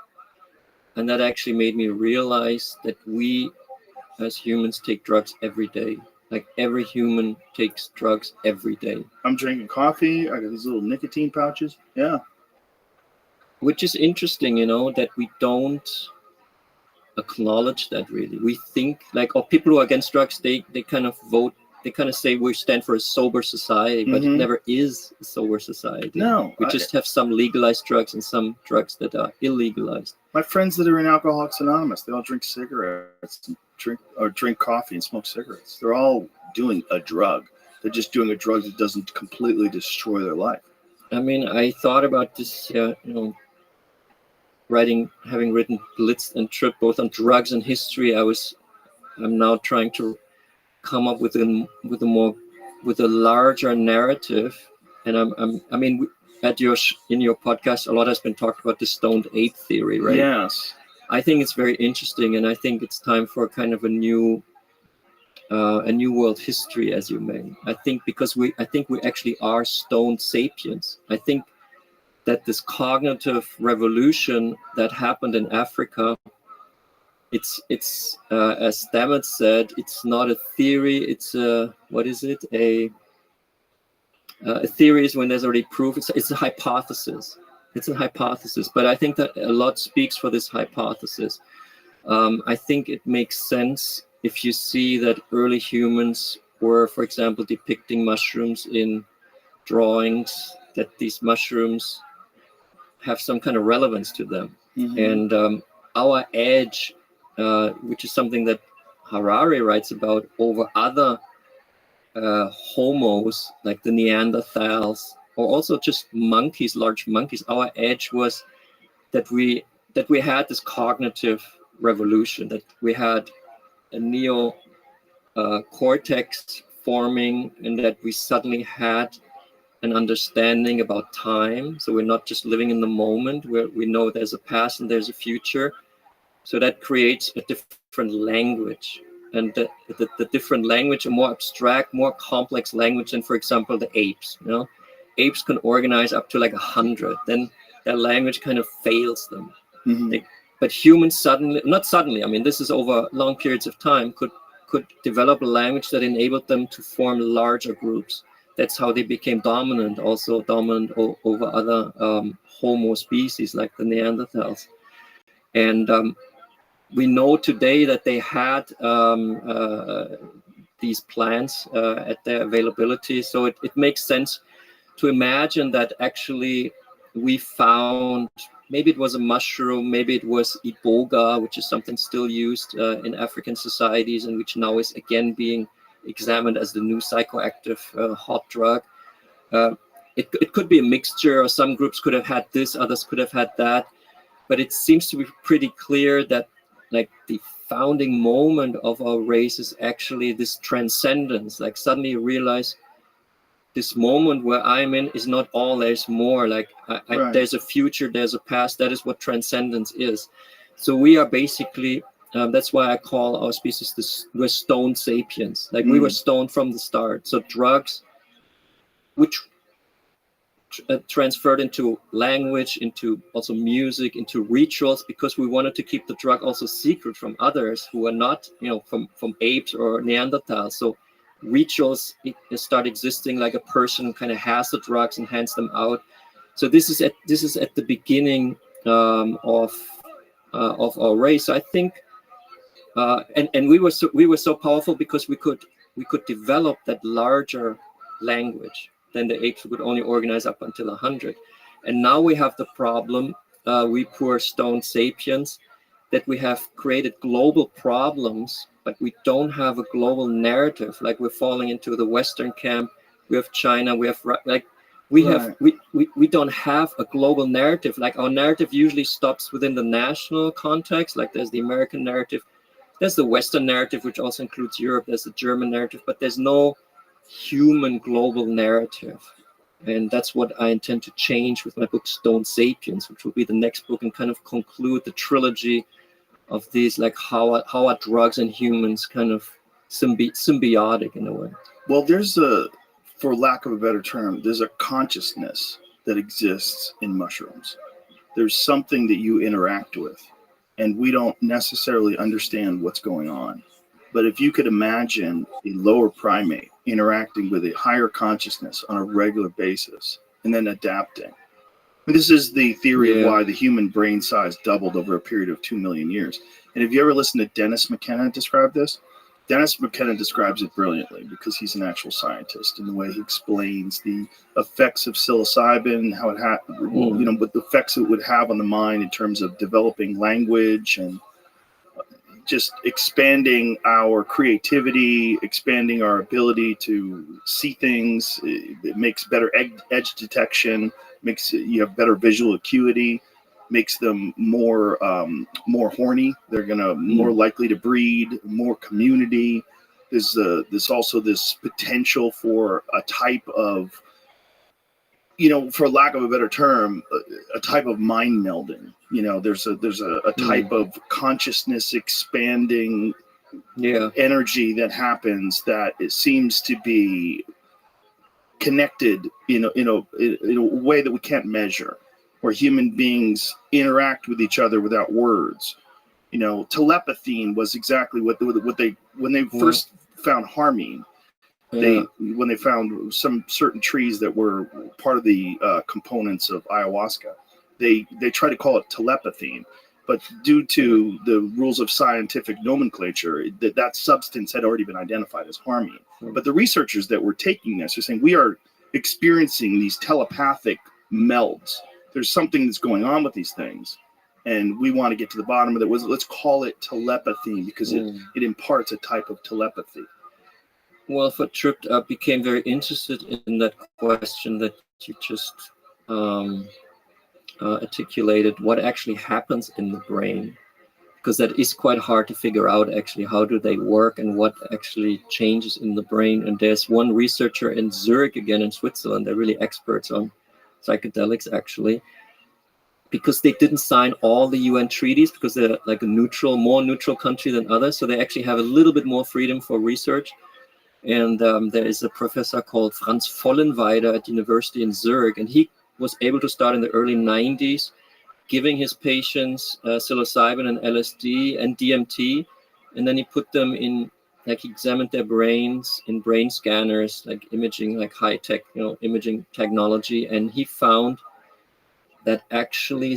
And that actually made me realize that we as humans take drugs every day. Like every human takes drugs every day. I'm drinking coffee. I got these little nicotine pouches. Yeah. Which is interesting, that we don't acknowledge that really. We think like, people who are against drugs, they kind of vote, they kind of say we stand for a sober society, but it never is a sober society. No. We just have some legalized drugs and some drugs that are illegalized. My friends that are in Alcoholics Anonymous, they all drink cigarettes, drink coffee and smoke cigarettes. They're all doing a drug. They're just doing a drug that doesn't completely destroy their life. I mean, I thought about this, having written Blitz and Trip both on drugs and history. I'm now trying to come up with a larger narrative, and in your podcast, a lot has been talked about the stoned ape theory, right? Yes. I think it's very interesting, and I think it's time for kind of a new world history, as you may. I think we actually are stoned sapiens. I think that this cognitive revolution that happened in Africa, it's as Stamets said, it's not a theory. It's what is it? A theory is when there's already proof. It's a hypothesis. It's a hypothesis, but I think that a lot speaks for this hypothesis. I think it makes sense if you see that early humans were, for example, depicting mushrooms in drawings, that these mushrooms have some kind of relevance to them. And our edge, which is something that Harari writes about over other homos, like the Neanderthals, or also just monkeys, large monkeys. Our edge was that we had this cognitive revolution, that we had a neo cortex forming, and that we suddenly had an understanding about time. So we're not just living in the moment, where we know there's a past and there's a future. So that creates a different language. And the different language, a more abstract, more complex language than, for example, the apes. Apes can organize up to like 100. Then their language kind of fails them. But humans not suddenly, I mean, this is over long periods of time, could develop a language that enabled them to form larger groups. That's how they became dominant, also dominant over other Homo species like the Neanderthals. And we know today that they had these plants at their availability. So it makes sense to imagine that actually we found, maybe it was a mushroom, maybe it was iboga, which is something still used in African societies and which now is again being examined as the new psychoactive hot drug. It could be a mixture, or some groups could have had this, others could have had that. But it seems to be pretty clear that like the founding moment of our race is actually this transcendence. Like suddenly you realize this moment where I'm in is not all, there's more. Like Right. There's a future, there's a past. That is what transcendence is. So we are basically, that's why I call our species we're stoned sapiens. Like we were stoned from the start. So drugs which transferred into language, into also music, into rituals, because we wanted to keep the drug also secret from others who are not, from apes or Neanderthals. So rituals start existing, like a person kind of has the drugs and hands them out. So this is at the beginning of our race. So I think, and we were so powerful because we could develop that larger language than the apes, who could only organize up until 100. And now we have the problem, we poor stone sapiens, that we have created global problems, but we don't have a global narrative. Like, we're falling into the Western camp. We have China. We have we don't have a global narrative. Like, our narrative usually stops within the national context. Like, there's the American narrative, there's the Western narrative, which also includes Europe. There's the German narrative, but there's no human global narrative. And that's what I intend to change with my book Stone Sapiens, which will be the next book, and kind of conclude the trilogy of these, like, how are drugs and humans kind of symbiotic in a way. Well, there's for lack of a better term, there's a consciousness that exists in mushrooms. There's something that you interact with, and we don't necessarily understand what's going on. But if you could imagine a lower primate interacting with a higher consciousness on a regular basis and then adapting. This is the theory of why the human brain size doubled over a period of 2 million years. And if you ever listen to Dennis McKenna describe this, Dennis McKenna describes it brilliantly, because he's an actual scientist, in the way he explains the effects of psilocybin, how it what the effects it would have on the mind in terms of developing language and just expanding our creativity, expanding our ability to see things. It makes better edge detection, makes you have better visual acuity, makes them more horny. They're gonna more likely to breed, more community. There's also this potential for a type of, for lack of a better term, a type of mind melding. There's a type of consciousness expanding energy that happens, that it seems to be connected in a way that we can't measure, where human beings interact with each other without words. Telepathy was exactly what they when they first found harmine. When they found some certain trees that were part of the components of ayahuasca, they tried to call it telepathy, but due to the rules of scientific nomenclature, that substance had already been identified as harmine. But the researchers that were taking this are saying, we are experiencing these telepathic melds. There's something that's going on with these things, and we want to get to the bottom of it. Let's call it telepathy, because it imparts a type of telepathy. Well, for Tripped Up, became very interested in that question that you just articulated, what actually happens in the brain, because that is quite hard to figure out, actually, how do they work and what actually changes in the brain. And there's one researcher in Zurich, again in Switzerland, they're really experts on psychedelics, actually, because they didn't sign all the UN treaties, because they're like a more neutral country than others, so they actually have a little bit more freedom for research. And there is a professor called Franz Vollenweider at the University in Zurich, and he was able to start in the early 90s, giving his patients psilocybin and LSD and DMT, and then he put them in, like, he examined their brains in brain scanners, like imaging, like high-tech, imaging technology, and he found that actually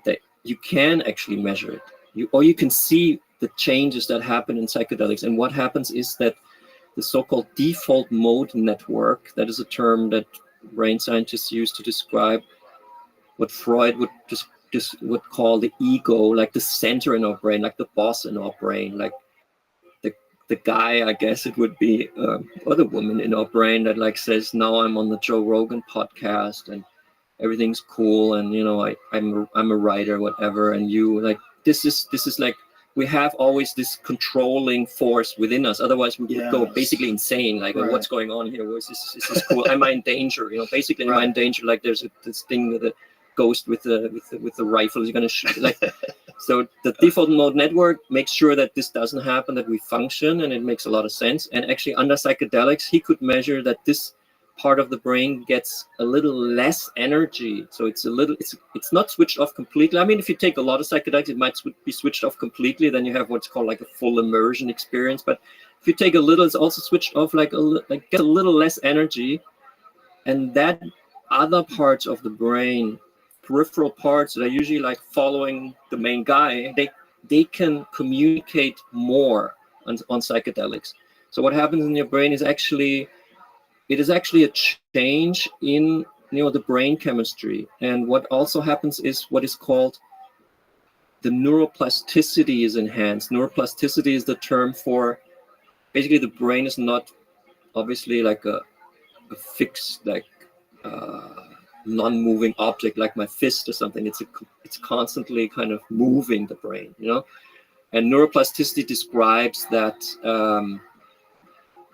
that you can actually measure it, you can see the changes that happen in psychedelics. And what happens is that the so-called default mode network, that is a term that brain scientists use to describe what Freud would call the ego, like the center in our brain, like the boss in our brain, like the guy, I guess it would be, or the woman in our brain that, like, says, now I'm on the Joe Rogan podcast and everything's cool, and I'm a writer, whatever, and you, like, this is like, we have always this controlling force within us. Otherwise, we would go basically insane. Like, what's going on here? Is this cool? Am I in danger? Basically, am I in danger? Like, there's this thing with a ghost with the rifle is going to shoot. Like, so the default mode network makes sure that this doesn't happen, that we function, and it makes a lot of sense. And actually, under psychedelics, he could measure that this part of the brain gets a little less energy. So it's not switched off completely. I mean, if you take a lot of psychedelics, it might be switched off completely. Then you have what's called like a full immersion experience. But if you take a little, it's also switched off, like get a little less energy. And that other parts of the brain, peripheral parts that are usually like following the main guy, they can communicate more on psychedelics. So what happens in your brain is actually a change in the brain chemistry. And what also happens is what is called the neuroplasticity is enhanced. Neuroplasticity is the term for basically the brain is not obviously like a fixed, like non-moving object like my fist or something. It's constantly kind of moving the brain, and neuroplasticity describes that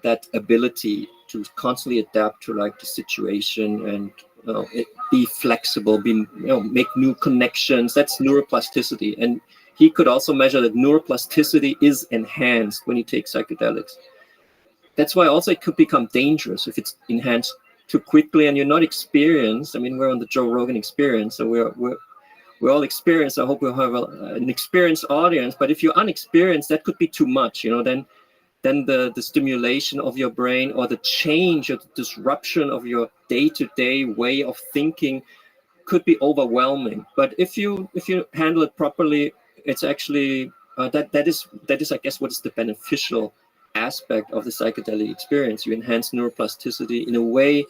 that ability to constantly adapt to like the situation and be flexible, make new connections. That's neuroplasticity. And he could also measure that neuroplasticity is enhanced when you take psychedelics. That's why also it could become dangerous if it's enhanced too quickly and you're not experienced. I mean, we're on the Joe Rogan Experience, so we're all experienced. I hope we'll have an experienced audience. But if you're unexperienced, that could be too much. Then the stimulation of your brain or the change or the disruption of your day-to-day way of thinking could be overwhelming. But if you handle it properly, it's actually that is I guess what is the beneficial aspect of the psychedelic experience. You enhance neuroplasticity in a way.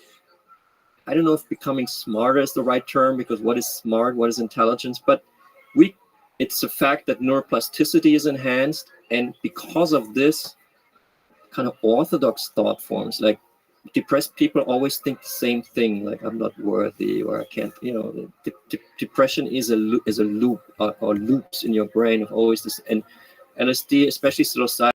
I don't know if becoming smarter is the right term, because what is smart, what is intelligence? But it's the fact that neuroplasticity is enhanced, and because of this, kind of orthodox thought forms, like depressed people always think the same thing, like I'm not worthy or I can't. Depression is a loop or loops in your brain of always this. And LSD, especially psilocybin,